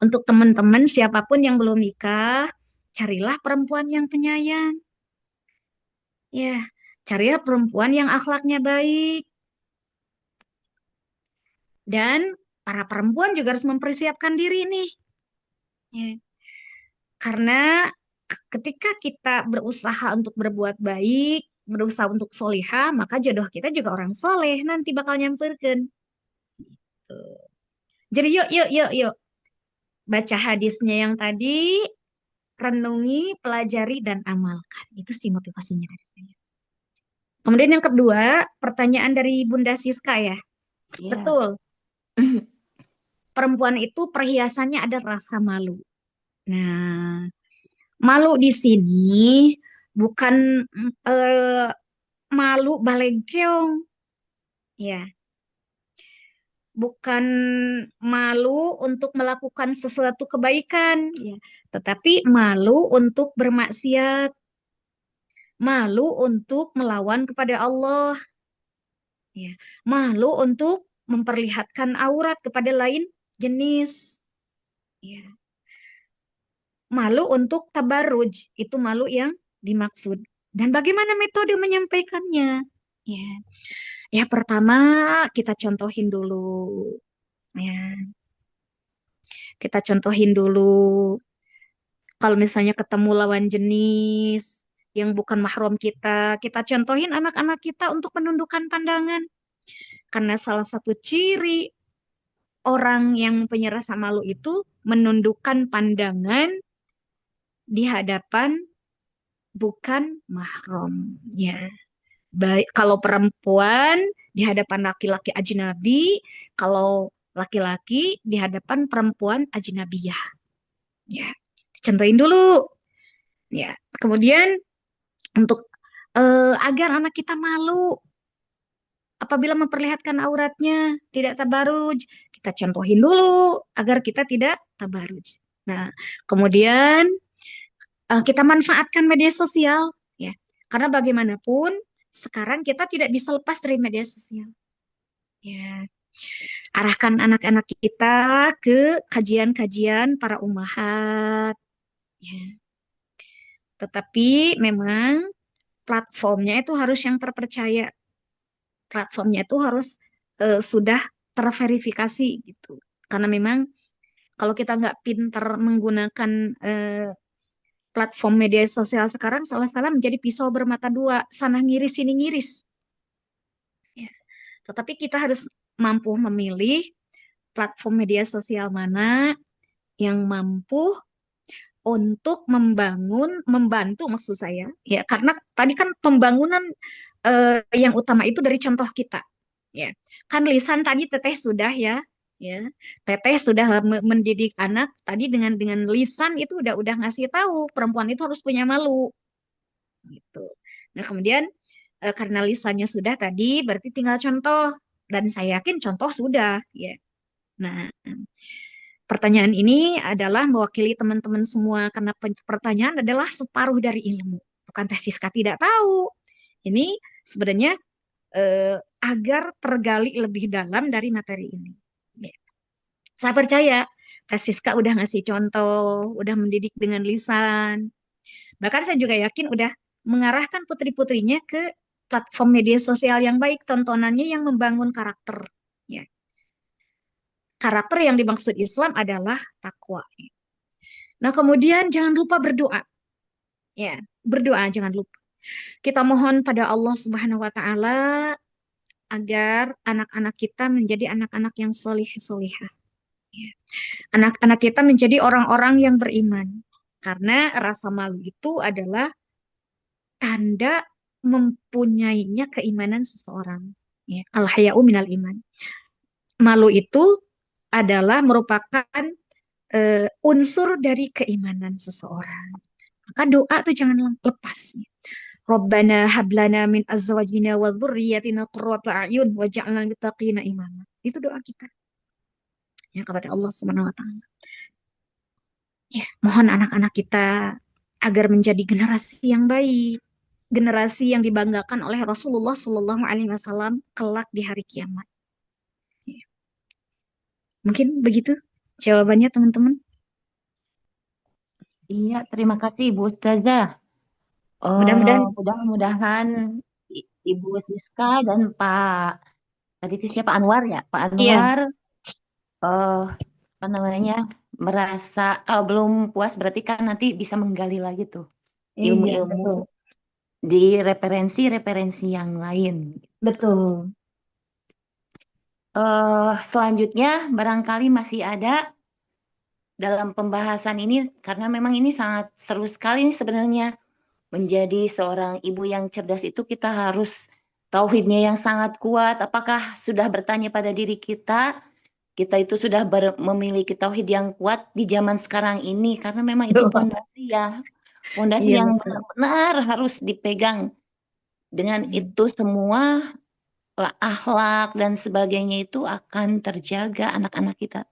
untuk teman-teman siapapun yang belum nikah, carilah perempuan yang penyayang. Ya, carilah perempuan yang akhlaknya baik. Dan para perempuan juga harus mempersiapkan diri nih. Ya. Karena ketika kita berusaha untuk berbuat baik, berusaha untuk solihah, maka jodoh kita juga orang soleh nanti bakal nyamperkan. Jadi yuk. Baca hadisnya yang tadi, renungi, pelajari, dan amalkan. Itu sih motivasinya dari saya. Kemudian yang kedua, pertanyaan dari Bunda Siska ya. Iya. Betul. Perempuan itu perhiasannya ada rasa malu. Nah, malu di sini bukan malu balengkeong, ya. Bukan malu untuk melakukan sesuatu kebaikan, ya. Tetapi malu untuk bermaksiat, malu untuk melawan kepada Allah, ya. Malu untuk memperlihatkan aurat kepada lain jenis, ya. Malu untuk tabarruj, itu malu yang dimaksud. Dan bagaimana metode menyampaikannya? Ya, ya pertama kita contohin dulu. Ya, kita contohin dulu. Kalau misalnya ketemu lawan jenis yang bukan mahram kita contohin anak-anak kita untuk menundukkan pandangan. Karena salah satu ciri orang yang mempunyai rasa malu itu menundukkan pandangan di hadapan bukan mahram, ya. Baik, kalau perempuan di hadapan laki-laki ajnabi, kalau laki-laki di hadapan perempuan ajnabiyah. Ya, contohin dulu. Ya, kemudian untuk agar anak kita malu apabila memperlihatkan auratnya, tidak tabaruj, kita contohin dulu agar kita tidak tabaruj. Nah, kemudian kita manfaatkan media sosial, ya, karena bagaimanapun sekarang kita tidak bisa lepas dari media sosial, ya. Arahkan anak-anak kita ke kajian-kajian para ummahat, ya. Tetapi memang platformnya itu harus yang terpercaya, platformnya itu harus sudah terverifikasi gitu, karena memang kalau kita nggak pintar menggunakan platform media sosial sekarang salah-salah menjadi pisau bermata dua, sana ngiris sini ngiris. Ya. Tetapi kita harus mampu memilih platform media sosial mana yang mampu untuk membantu maksud saya, ya karena tadi kan pembangunan yang utama itu dari contoh kita, ya kan lisan tadi teteh sudah ya. Ya, teteh sudah mendidik anak tadi dengan lisan itu udah ngasih tahu perempuan itu harus punya malu, gitu. Nah kemudian karena lisannya sudah tadi, berarti tinggal contoh dan saya yakin contoh sudah, ya. Nah pertanyaan ini adalah mewakili teman-teman semua karena pertanyaan adalah separuh dari ilmu, bukan Teh Siska tidak tahu. Ini sebenarnya agar tergali lebih dalam dari materi ini. Ya. Saya percaya Teh Siska udah ngasih contoh, udah mendidik dengan lisan. Bahkan saya juga yakin udah mengarahkan putri-putrinya ke platform media sosial yang baik, tontonannya yang membangun karakter. Ya. Karakter yang dimaksud Islam adalah takwa. Nah, kemudian jangan lupa berdoa. Ya, berdoa jangan lupa. Kita mohon pada Allah Subhanahu wa taala agar anak-anak kita menjadi anak-anak yang solih-solihah. Anak-anak kita menjadi orang-orang yang beriman. Karena rasa malu itu adalah tanda mempunyainya keimanan seseorang. Ya, al-haya'u minal iman. Malu itu adalah merupakan unsur dari keimanan seseorang. Maka doa tuh jangan lepas. Rabbana hablana min azwajina wa dzurriyyatina qurrata a'yun waj'alna lil muttaqina imama. Itu doa kita. Ya kepada Allah Subhanahu wa taala. Ya, mohon anak-anak kita agar menjadi generasi yang baik, generasi yang dibanggakan oleh Rasulullah Shallallahu alaihi wasallam kelak di hari kiamat. Ya. Mungkin begitu jawabannya teman-teman. Iya, terima kasih Ibu Ustazah. Mudah-mudahan Ibu Siska dan Pak tadi itu siapa Anwar ya? Pak Anwar apa namanya merasa kalau belum puas berarti kan nanti bisa menggali lagi tuh ilmu-ilmu di referensi-referensi yang lain. Betul. Selanjutnya barangkali masih ada dalam pembahasan ini karena memang ini sangat seru sekali nih sebenarnya. Menjadi seorang ibu yang cerdas itu kita harus tauhidnya yang sangat kuat. Apakah sudah bertanya pada diri kita, kita itu sudah memiliki tauhid yang kuat di zaman sekarang ini karena memang itu fondasi ya. Fondasi Iya yang betul. benar-benar harus dipegang. Dengan itu semua akhlak dan sebagainya itu akan terjaga anak-anak kita.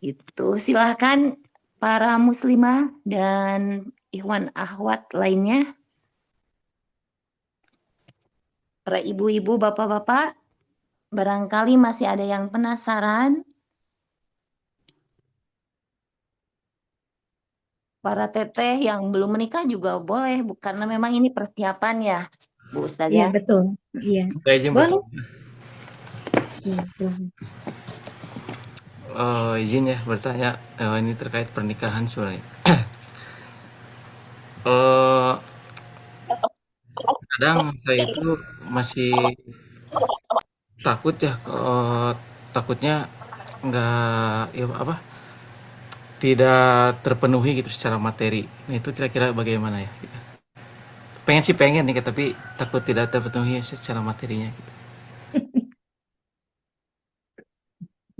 Itu silahkan para muslimah dan ikhwan akhwat lainnya, para ibu-ibu, bapak-bapak, barangkali masih ada yang penasaran. Para teteh yang belum menikah juga boleh, karena memang ini persiapan ya, Bu Iya Ustazah. betul. Iya. Saya izin Boleh. bertanya. Iya, silakan. Izin ya bertanya, ini terkait pernikahan sebenarnya. Eh, Kadang saya itu masih takut ya, takutnya nggak ya apa tidak terpenuhi gitu secara materi. Nah, itu kira-kira bagaimana ya? Gitu. Pengen sih pengen nih, tapi takut tidak terpenuhi secara materinya. Gitu.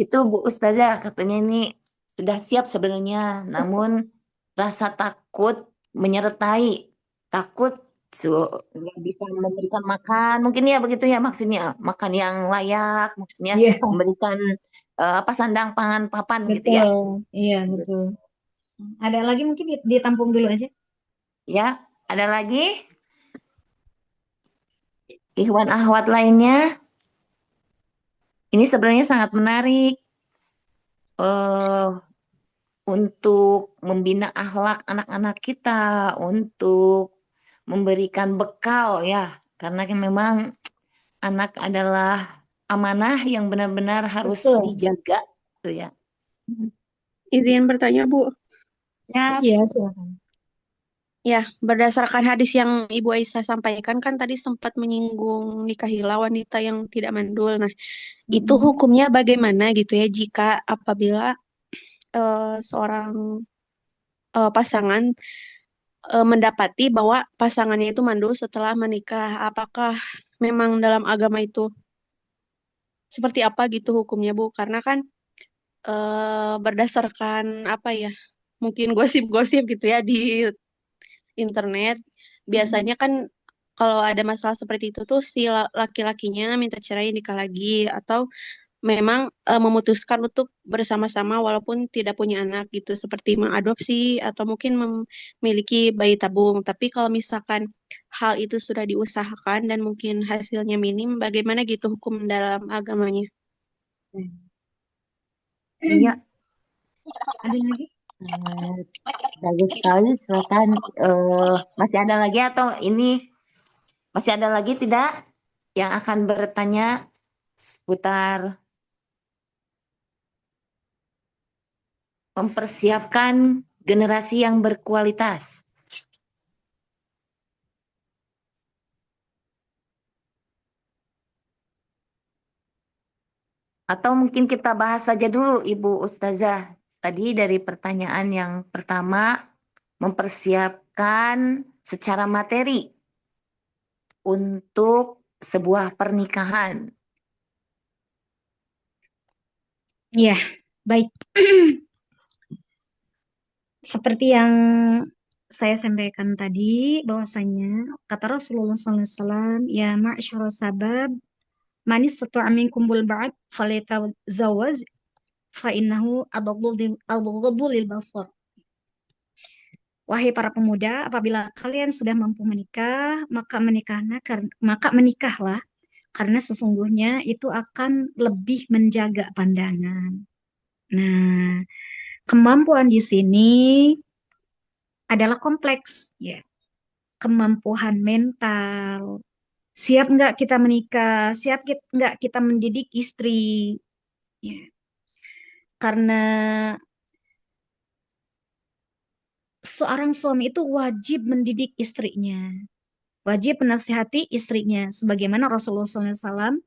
Itu Bu Ustazah katanya ini sudah siap sebenarnya, namun rasa takut menyertai, takut nggak bisa memberikan makan, mungkin ya begitu ya maksudnya, makan yang layak, maksudnya Iya, memberikan apa sandang pangan papan gitu ya. betul. Iya, betul. Ada lagi mungkin ditampung dulu aja. Ya, ada lagi ikhwan ahwat lainnya. Ini sebenarnya sangat menarik untuk membina akhlak anak-anak kita, untuk memberikan bekal ya, karena kan memang anak adalah amanah yang benar-benar harus Betul. dijaga, tuh ya. Izin bertanya, Bu. Ya, Iya, silakan. Ya, berdasarkan hadis yang Ibu Aisyah sampaikan kan tadi sempat menyinggung nikahilah wanita yang tidak mandul. Nah, itu hukumnya bagaimana gitu ya jika apabila seorang pasangan mendapati bahwa pasangannya itu mandul setelah menikah? Apakah memang dalam agama itu seperti apa gitu hukumnya, Bu? Karena kan berdasarkan apa ya? Mungkin gosip-gosip gitu ya di internet. Biasanya kan kalau ada masalah seperti itu tuh si laki-lakinya minta cerai nikah lagi atau memang memutuskan untuk bersama-sama walaupun tidak punya anak gitu seperti mengadopsi atau mungkin memiliki bayi tabung. Tapi kalau misalkan hal itu sudah diusahakan dan mungkin hasilnya minim, bagaimana gitu hukum dalam agamanya? iya, Ada lagi? bagus sekali. Silakan, masih ada lagi atau ini masih ada lagi tidak yang akan bertanya seputar mempersiapkan generasi yang berkualitas? Atau mungkin kita bahas saja dulu Ibu Ustazah. Tadi dari pertanyaan yang pertama, mempersiapkan secara materi untuk sebuah pernikahan. Iya, baik. Seperti yang saya sampaikan tadi, bahwasanya kata Rasulullah SAW, ya ma'asyara sabab, man istata'a minkum ba'd falyatazawwaj fa innahu aghaddu lil basar. Wahai para pemuda, apabila kalian sudah mampu menikah, maka menikahlah karena sesungguhnya itu akan lebih menjaga pandangan. Nah, kemampuan di sini adalah kompleks, ya. Kemampuan mental. Siap nggak kita menikah? Siap nggak kita mendidik istri? Ya. Karena seorang suami itu wajib mendidik istrinya, wajib menasihati istrinya, sebagaimana Rasulullah SAW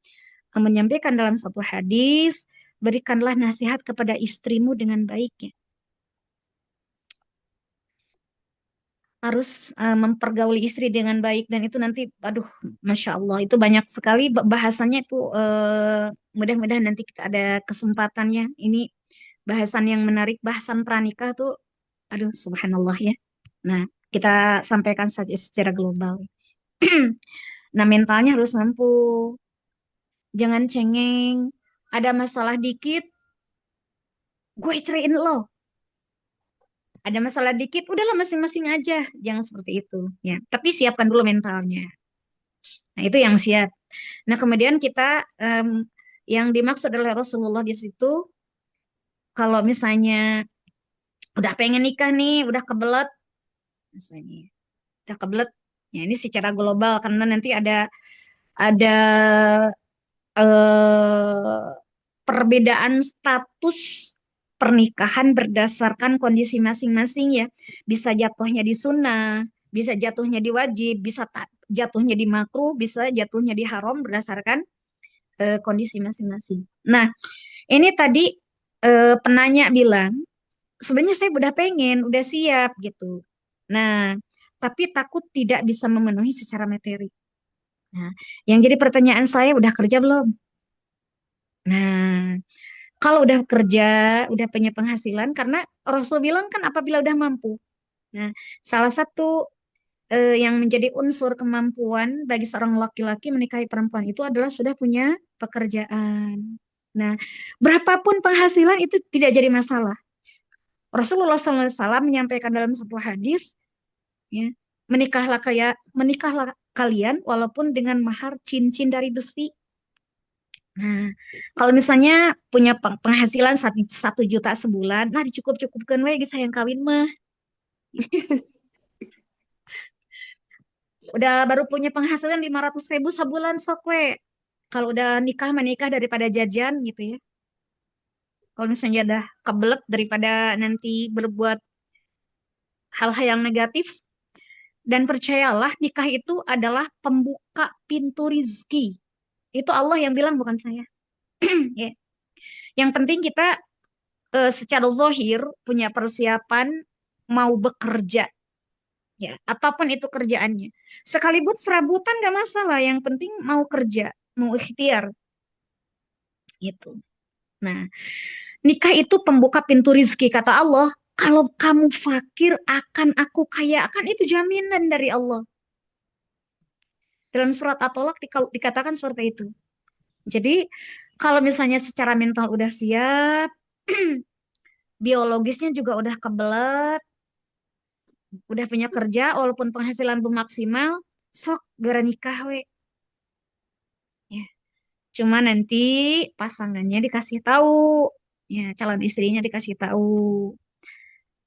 menyampaikan dalam satu hadis berikanlah nasihat kepada istrimu dengan baik ya. Harus mempergauli istri dengan baik, dan itu nanti aduh Masya Allah itu banyak sekali bahasanya itu, mudah-mudahan nanti kita ada kesempatannya. Ini bahasan yang menarik, bahasan pranikah tuh aduh subhanallah ya. Nah, kita sampaikan saja secara global. Nah, mentalnya harus mampu, jangan cengeng, ada masalah dikit gue ceraiin lo, ada masalah dikit udahlah masing-masing aja, jangan seperti itu ya, tapi siapkan dulu mentalnya. Nah, itu yang siap. Nah, kemudian kita yang dimaksud oleh Rasulullah di situ, kalau misalnya udah pengen nikah nih, udah kebelet, misalnya udah kebelet, ya ini secara global karena nanti ada eh, perbedaan status pernikahan berdasarkan kondisi masing-masing ya. Bisa jatuhnya di sunnah, bisa jatuhnya di wajib, bisa jatuhnya di makruh, bisa jatuhnya di haram berdasarkan kondisi masing-masing. Nah, ini tadi penanya bilang, sebenarnya saya udah pengen, udah siap gitu. Nah, tapi takut tidak bisa memenuhi secara materi. Nah, yang jadi pertanyaan saya, udah kerja belum? Nah, kalau udah kerja, udah punya penghasilan, karena Rasul bilang kan apabila udah mampu. Nah, salah satu yang menjadi unsur kemampuan bagi seorang laki-laki menikahi perempuan itu adalah sudah punya pekerjaan. Nah, berapapun penghasilan itu tidak jadi masalah. Rasulullah SAW menyampaikan dalam sebuah hadis, ya, menikahlah kalian walaupun dengan mahar cincin dari besi. Nah, kalau misalnya punya penghasilan 1 juta sebulan, nah dicukup-cukupkan we geus hayang kawin mah. Udah baru punya penghasilan 500.000 sebulan sok we. Kalau udah nikah menikah daripada jajan gitu ya. Kalau misalnya udah kebelet daripada nanti berbuat hal-hal yang negatif, dan percayalah nikah itu adalah pembuka pintu rizki. Itu Allah yang bilang bukan saya. Ya. Yang penting kita secara zahir punya persiapan mau bekerja, ya apapun itu kerjaannya, sekalipun serabutan gak masalah, yang penting mau kerja, mau ikhtiar gitu. Nah, nikah itu pembuka pintu rizki, kata Allah, kalau kamu fakir akan aku kaya akan, itu jaminan dari Allah. Dalam surat At-Tolak dikatakan seperti itu. Jadi kalau misalnya secara mental udah siap, biologisnya juga udah kebelet, udah punya kerja, walaupun penghasilan belum maksimal, sok gara nikah we. Ya. Cuma nanti pasangannya dikasih tahu, ya calon istrinya dikasih tahu.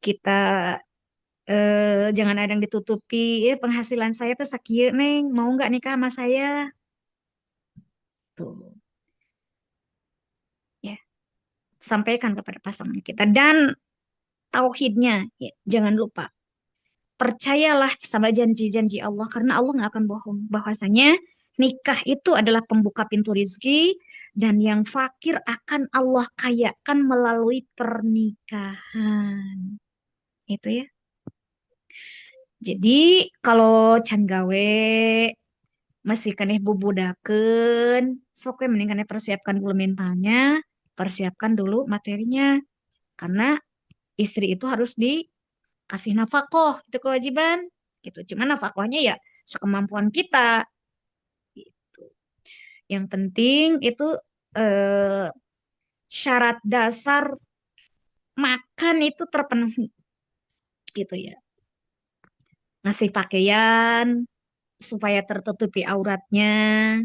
Kita jangan ada yang ditutupi, penghasilan saya tuh sakieu neng, mau nggak nikah sama saya? Tuh, ya sampaikan kepada pasangan kita, dan tauhidnya, ya, jangan lupa. Percayalah sama janji-janji Allah, karena Allah nggak akan bohong. Bahwasanya nikah itu adalah pembuka pintu rizki, dan yang fakir akan Allah kayakan melalui pernikahan. Itu ya. Jadi kalau can gawe masih keneh bubudakeun, sok we mending keneh persiapkan dulu mentalnya, persiapkan dulu materinya. Karena istri itu harus dikasih nafkah, itu kewajiban gitu. Cuman nafkahnya ya sekemampuan kita gitu. Yang penting itu eh, syarat dasar makan itu terpenuhi gitu ya. Ngasih pakaian supaya tertutupi auratnya,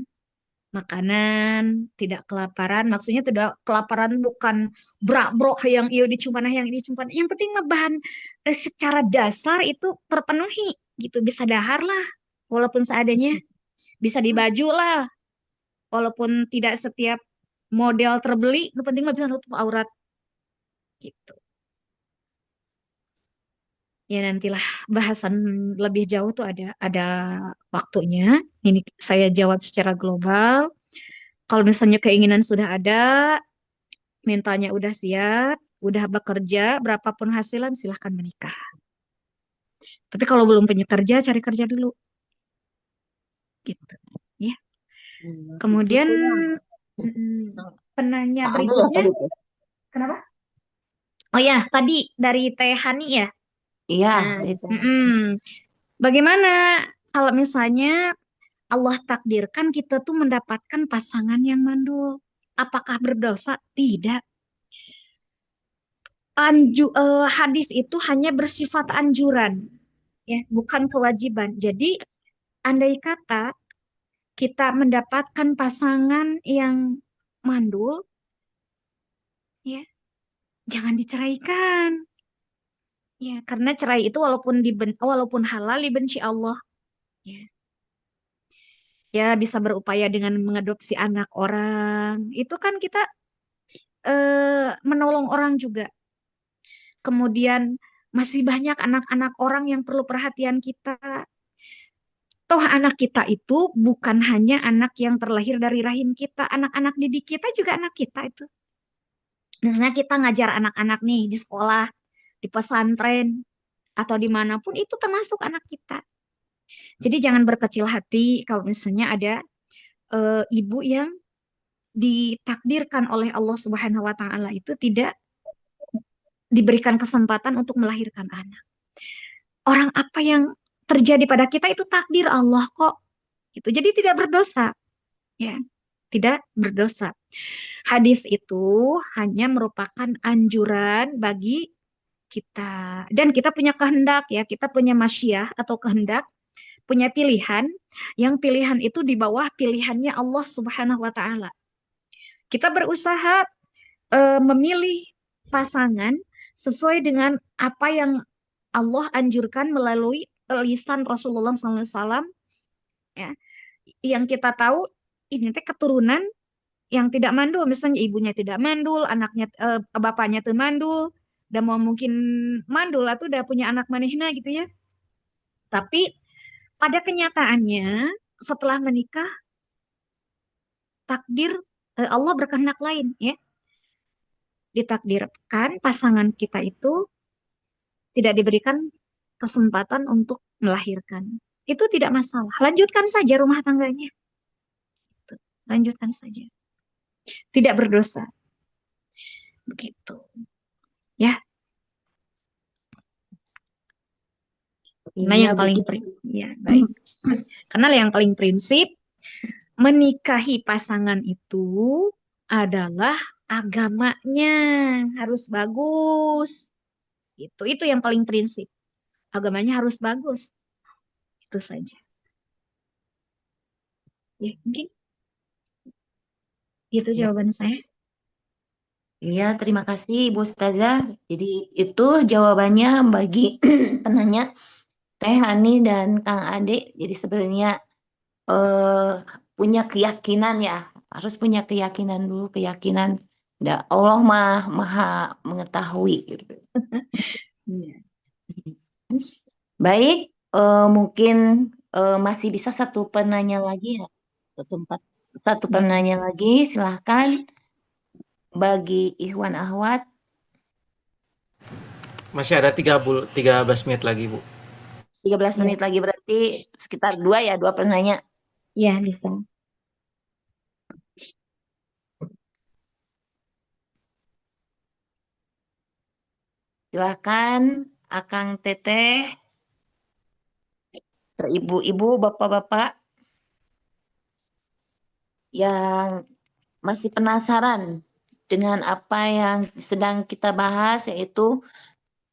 makanan, tidak kelaparan. Maksudnya tidak kelaparan bukan brak-brok yang iya dicumanah yang ini cuman. Yang penting mah bahan secara dasar itu terpenuhi gitu. Bisa dahar lah walaupun seadanya. Bisa di baju lah walaupun tidak setiap model terbeli. Yang penting mah bisa nutup aurat gitu. Ya nantilah bahasan lebih jauh tuh ada waktunya. Ini saya jawab secara global. Kalau misalnya keinginan sudah ada, mentalnya udah siap, udah bekerja, berapapun hasilan silahkan menikah. Tapi kalau belum punya kerja, cari kerja dulu. Gitu. Ya. Kemudian penanya berikutnya, kenapa? Oh ya, tadi dari Teh Hani ya. Iya, Nah, bagaimana kalau misalnya Allah takdirkan kita tuh mendapatkan pasangan yang mandul? Apakah berdosa? Tidak. Hadis itu hanya bersifat anjuran, ya, bukan kewajiban. Jadi, andai kata kita mendapatkan pasangan yang mandul, ya, jangan diceraikan. Ya, karena cerai itu walaupun halal dibenci Allah. Ya. Ya, bisa berupaya dengan mengadopsi anak orang. Itu kan kita menolong orang juga. Kemudian masih banyak anak-anak orang yang perlu perhatian kita. Toh anak kita itu bukan hanya anak yang terlahir dari rahim kita, anak-anak didik kita juga anak kita itu. Misalnya kita ngajar anak-anak nih di sekolah, di pesantren, atau dimanapun itu termasuk anak kita. Jadi jangan berkecil hati kalau misalnya ada ibu yang ditakdirkan oleh Allah Subhanahu wa taala itu tidak diberikan kesempatan untuk melahirkan anak. Orang apa yang terjadi pada kita itu takdir Allah kok. Gitu. Jadi tidak berdosa. Ya, tidak berdosa. Hadis itu hanya merupakan anjuran bagi kita. Dan kita punya kehendak ya, kita punya masyiah atau kehendak, punya pilihan, yang pilihan itu di bawah pilihannya Allah Subhanahu wa taala. Kita berusaha memilih pasangan sesuai dengan apa yang Allah anjurkan melalui lisan Rasulullah SAW, ya, yang kita tahu ini teh keturunan yang tidak mandul, misalnya ibunya tidak mandul, anaknya bapaknya tuh mandul, dan mau mungkin mandul atau udah punya anak manehna gitu ya. Tapi pada kenyataannya setelah menikah takdir Allah berkehendak lain ya. Ditakdirkan pasangan kita itu tidak diberikan kesempatan untuk melahirkan. Itu tidak masalah. Lanjutkan saja rumah tangganya. Lanjutkan saja. Tidak berdosa. Begitu. Ya. Karena yang paling ya, baik. Karena yang paling prinsip menikahi pasangan itu adalah agamanya harus bagus. Itu yang paling prinsip. Agamanya harus bagus. Itu saja. Ya, mungkin itu jawaban saya. Iya, terima kasih Ibu Ustazah. Jadi itu jawabannya bagi penanya Teh Hani dan Kang Ade. Jadi sebenarnya punya keyakinan ya, harus punya keyakinan dulu, keyakinan Allah maha mengetahui. Gitu. Baik, mungkin masih bisa satu penanya lagi ya, satu penanya lagi, silahkan. Bagi Ikhwan Ahwat. Masih ada 13 menit lagi, Bu. 13 menit lagi berarti sekitar 2 penanya. Iya, bisa. Silahkan Akang Teteh, ibu-ibu, bapak-bapak yang masih penasaran dengan apa yang sedang kita bahas, yaitu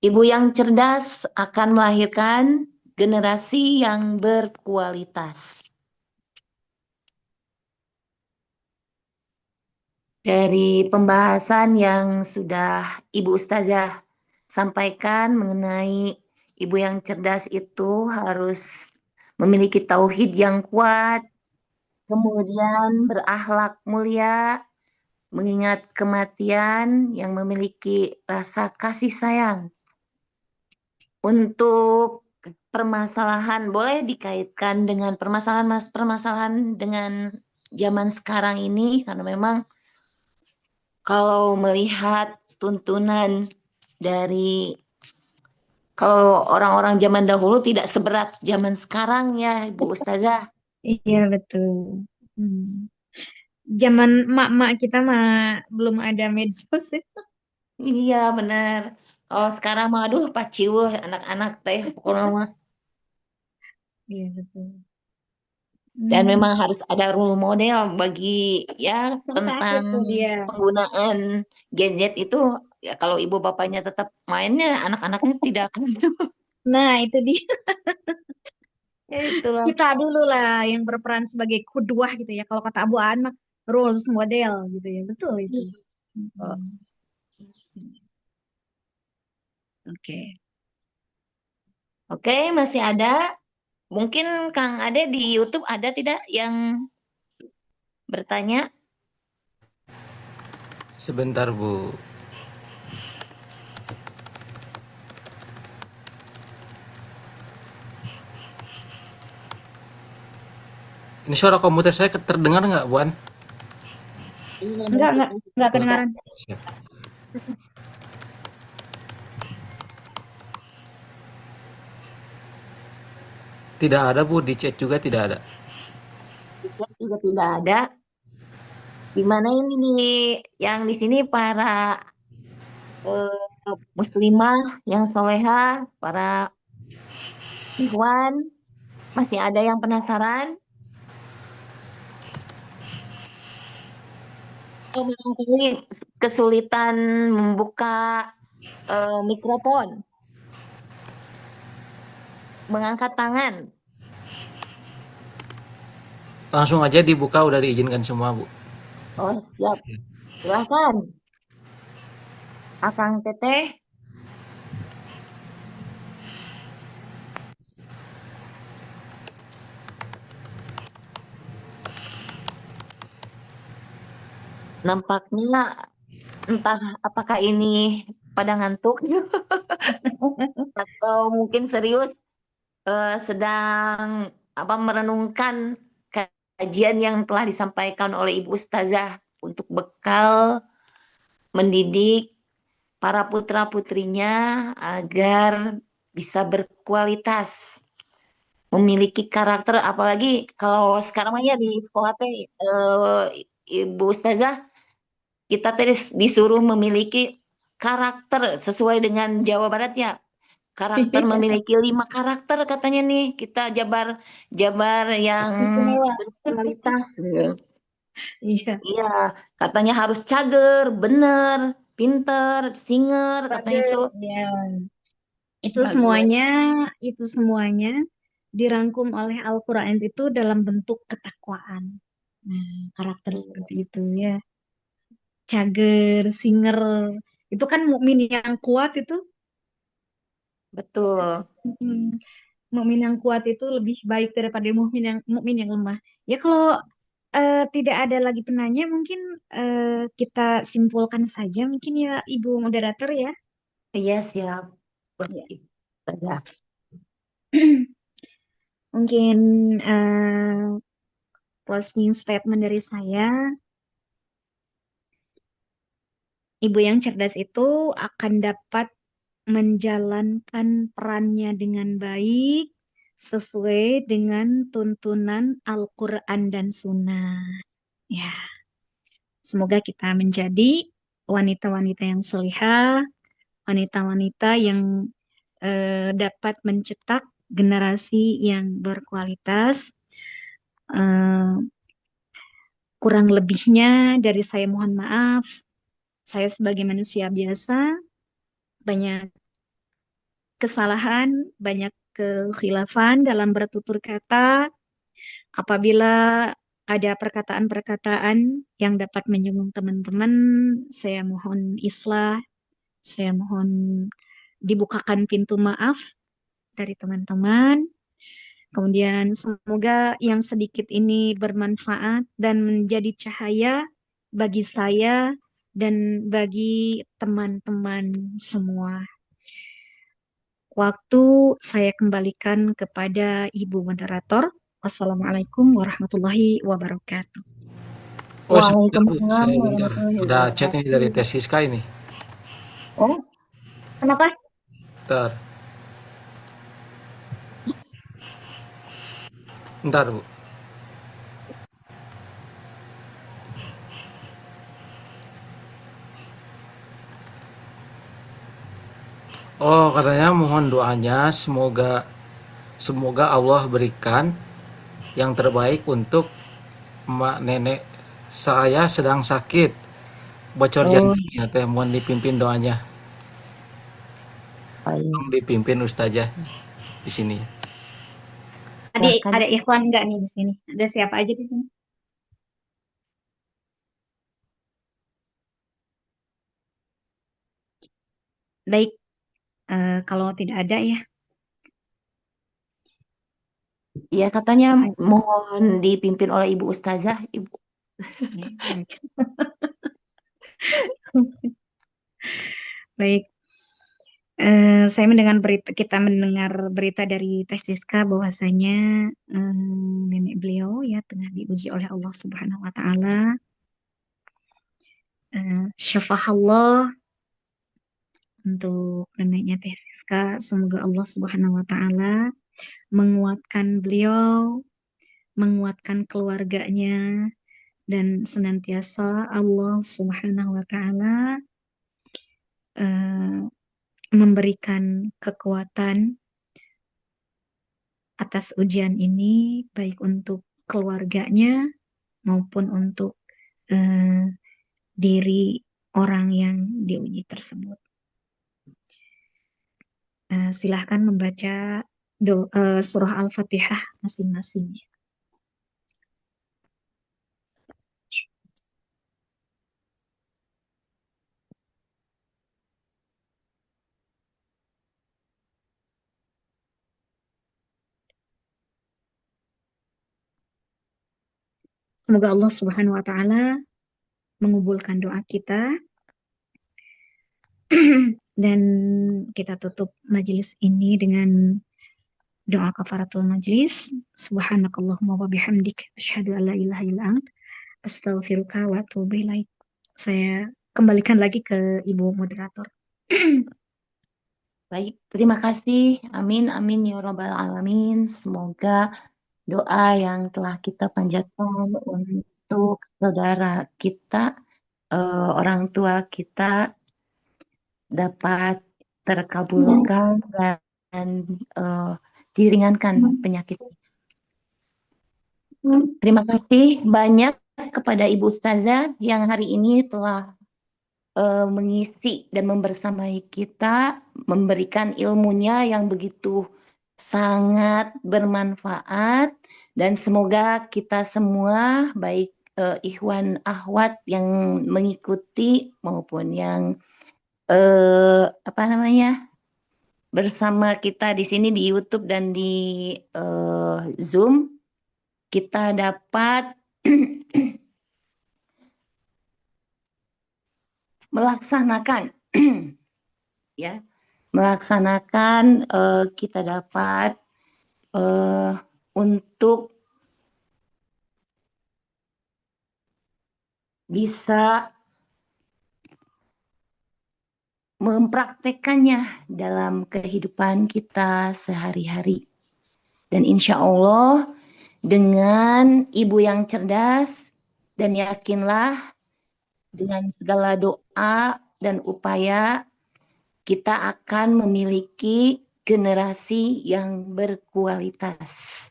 ibu yang cerdas akan melahirkan generasi yang berkualitas. Dari pembahasan yang sudah Ibu Ustazah sampaikan mengenai ibu yang cerdas itu harus memiliki tauhid yang kuat, kemudian berakhlak mulia, mengingat kematian, yang memiliki rasa kasih sayang. Untuk permasalahan, boleh dikaitkan dengan permasalahan dengan zaman sekarang ini, karena memang kalau melihat tuntunan dari kalau orang-orang zaman dahulu tidak seberat zaman sekarang ya, Bu Ustazah. Iya, betul. Zaman emak-emak kita mah belum ada medsos ya. Iya, benar. Kalau sekarang mah aduh paciweuh anak-anak teh pokoknya mah. Iya, betul. Dan memang harus ada role model bagi ya tentang Itu dia. penggunaan gadget itu ya kalau ibu bapaknya tetap mainnya anak-anaknya tidak akan Nah, itu dia. ya itulah. Kita dulu lah yang berperan sebagai kudwah gitu ya. Kalau kata Abu Anak, roles model gitu ya. Betul itu. Oh, Oke. Oke, masih ada. Mungkin Kang Ade di YouTube ada tidak yang bertanya? Sebentar, Bu. Ini suara komputer saya terdengar nggak, Buan? Enggak kedengaran. Siap. Tidak ada, Bu, di chat juga tidak ada. Di chat juga tidak ada. Di mana ini nih yang di sini para muslimah yang soleha, para ikhwan, masih ada yang penasaran? Barangkali kesulitan membuka mikrofon, mengangkat tangan. Langsung aja dibuka, udah diizinkan semua, Bu. Oh, siap. Silahkan. Akang Teteh. Nampaknya entah apakah ini pada ngantuk atau mungkin serius sedang merenungkan kajian yang telah disampaikan oleh Ibu Ustazah untuk bekal mendidik para putra-putrinya agar bisa berkualitas, memiliki karakter, apalagi kalau sekarang aja di sekolah teh Ibu Ustazah kita tadi disuruh memiliki karakter sesuai dengan Jawa Barat ya. Karakter memiliki 5 karakter katanya nih. Kita jabar yang berkualitas. Iya. Iya, katanya harus cager, bener, pinter, singer, katanya itu. Iya. Itu semuanya dirangkum oleh Al-Quran itu dalam bentuk ketakwaan. Nah, karakter seperti itu ya. Cager, singer, itu kan mukmin yang kuat itu. Betul. Mukmin yang kuat itu lebih baik daripada mukmin yang lemah. Ya kalau tidak ada lagi penanya, mungkin kita simpulkan saja mungkin ya Ibu moderator ya. Iya, siap. Ya. Mungkin closing statement dari saya, ibu yang cerdas itu akan dapat menjalankan perannya dengan baik sesuai dengan tuntunan Al-Quran dan Sunnah. Ya, semoga kita menjadi wanita-wanita yang solihah, wanita-wanita yang dapat mencetak generasi yang berkualitas. Kurang lebihnya dari saya mohon maaf. Saya sebagai manusia biasa banyak kesalahan, banyak kekhilafan dalam bertutur kata. Apabila ada perkataan-perkataan yang dapat menyinggung teman-teman, saya mohon islah, saya mohon dibukakan pintu maaf dari teman-teman. Kemudian semoga yang sedikit ini bermanfaat dan menjadi cahaya bagi saya dan bagi teman-teman semua. Waktu saya kembalikan kepada Ibu Moderator. Wassalamualaikum warahmatullahi wabarakatuh. Oh, sebentar Bu, Waalaikumsalam saya bentar. warahmatullahi Ada chat ini dari wabarakatuh. Teh Siska ini. Oh, kenapa? Bentar, bentar Bu. Oh, katanya mohon doanya semoga Allah berikan yang terbaik untuk emak nenek saya sedang sakit. Bocor Oh, jantungnya teh, mohon dipimpin doanya. baik. Tolong dipimpin Ustazah di sini. Silahkan. Ada Ikhwan nggak nih di sini? Ada siapa aja di sini? Baik, kalau tidak ada ya. Ya, katanya mohon dipimpin oleh Ibu Ustazah, Ibu. Baik, saya kita mendengar berita dari Teh Siska bahwasanya nenek beliau ya tengah diuji oleh Allah Subhanahu Wa Taala. Syafahullah untuk neneknya Teh Siska. Semoga Allah Subhanahu Wa Taala menguatkan beliau, menguatkan keluarganya, dan senantiasa Allah Subhanahu Wa Taala memberikan kekuatan atas ujian ini, baik untuk keluarganya maupun untuk diri orang yang diuji tersebut. Silahkan membaca surah Al-Fatihah masing-masing. Semoga Allah Subhanahu Wa Taala mengabulkan doa kita dan kita tutup majelis ini dengan doa kafaratul majlis. Subhanakallahumma wa bihamdik asyhadu an la ilaha illa ant astaghfiruka wa atubu ilaik. Saya kembalikan lagi ke Ibu moderator. Baik, terima kasih. Amin, amin ya rabbal alamin. Semoga doa yang telah kita panjatkan untuk saudara kita, orang tua kita dapat terkabulkan dan diringankan penyakit. Terima kasih banyak kepada Ibu Ustazah yang hari ini telah mengisi dan membersamai kita, memberikan ilmunya yang begitu sangat bermanfaat, dan semoga kita semua baik ikhwan akhwat yang mengikuti maupun yang bersama kita di sini di YouTube dan di Zoom, kita dapat melaksanakan ya, kita dapat untuk bisa mempraktekannya dalam kehidupan kita sehari-hari. Dan insya Allah dengan ibu yang cerdas, dan yakinlah dengan segala doa dan upaya kita akan memiliki generasi yang berkualitas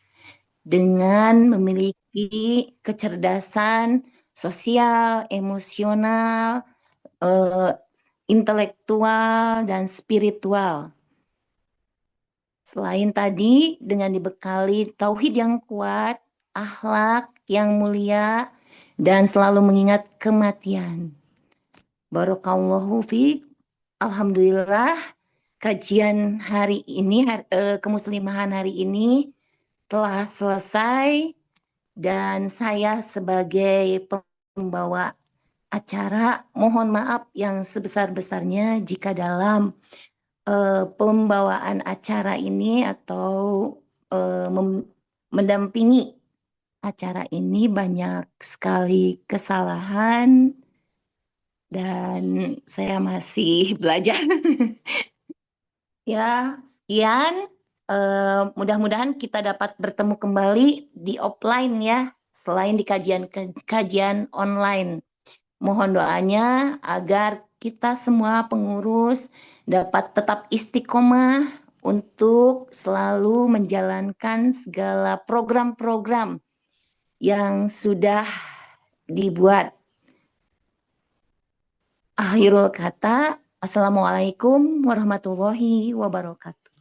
dengan memiliki kecerdasan sosial, emosional, intelektual, dan spiritual. Selain tadi dengan dibekali tauhid yang kuat, akhlak yang mulia, dan selalu mengingat kematian. Barakallahu fiik. Alhamdulillah kajian hari ini, kemuslimahan hari ini telah selesai, dan saya sebagai pembawa acara mohon maaf yang sebesar-besarnya jika dalam pembawaan acara ini atau mendampingi acara ini banyak sekali kesalahan dan saya masih belajar. Ya, sekian. Mudah-mudahan kita dapat bertemu kembali di offline ya, selain di kajian online. Mohon doanya agar kita semua pengurus dapat tetap istiqomah untuk selalu menjalankan segala program-program yang sudah dibuat. Akhirul kata, Assalamualaikum warahmatullahi wabarakatuh.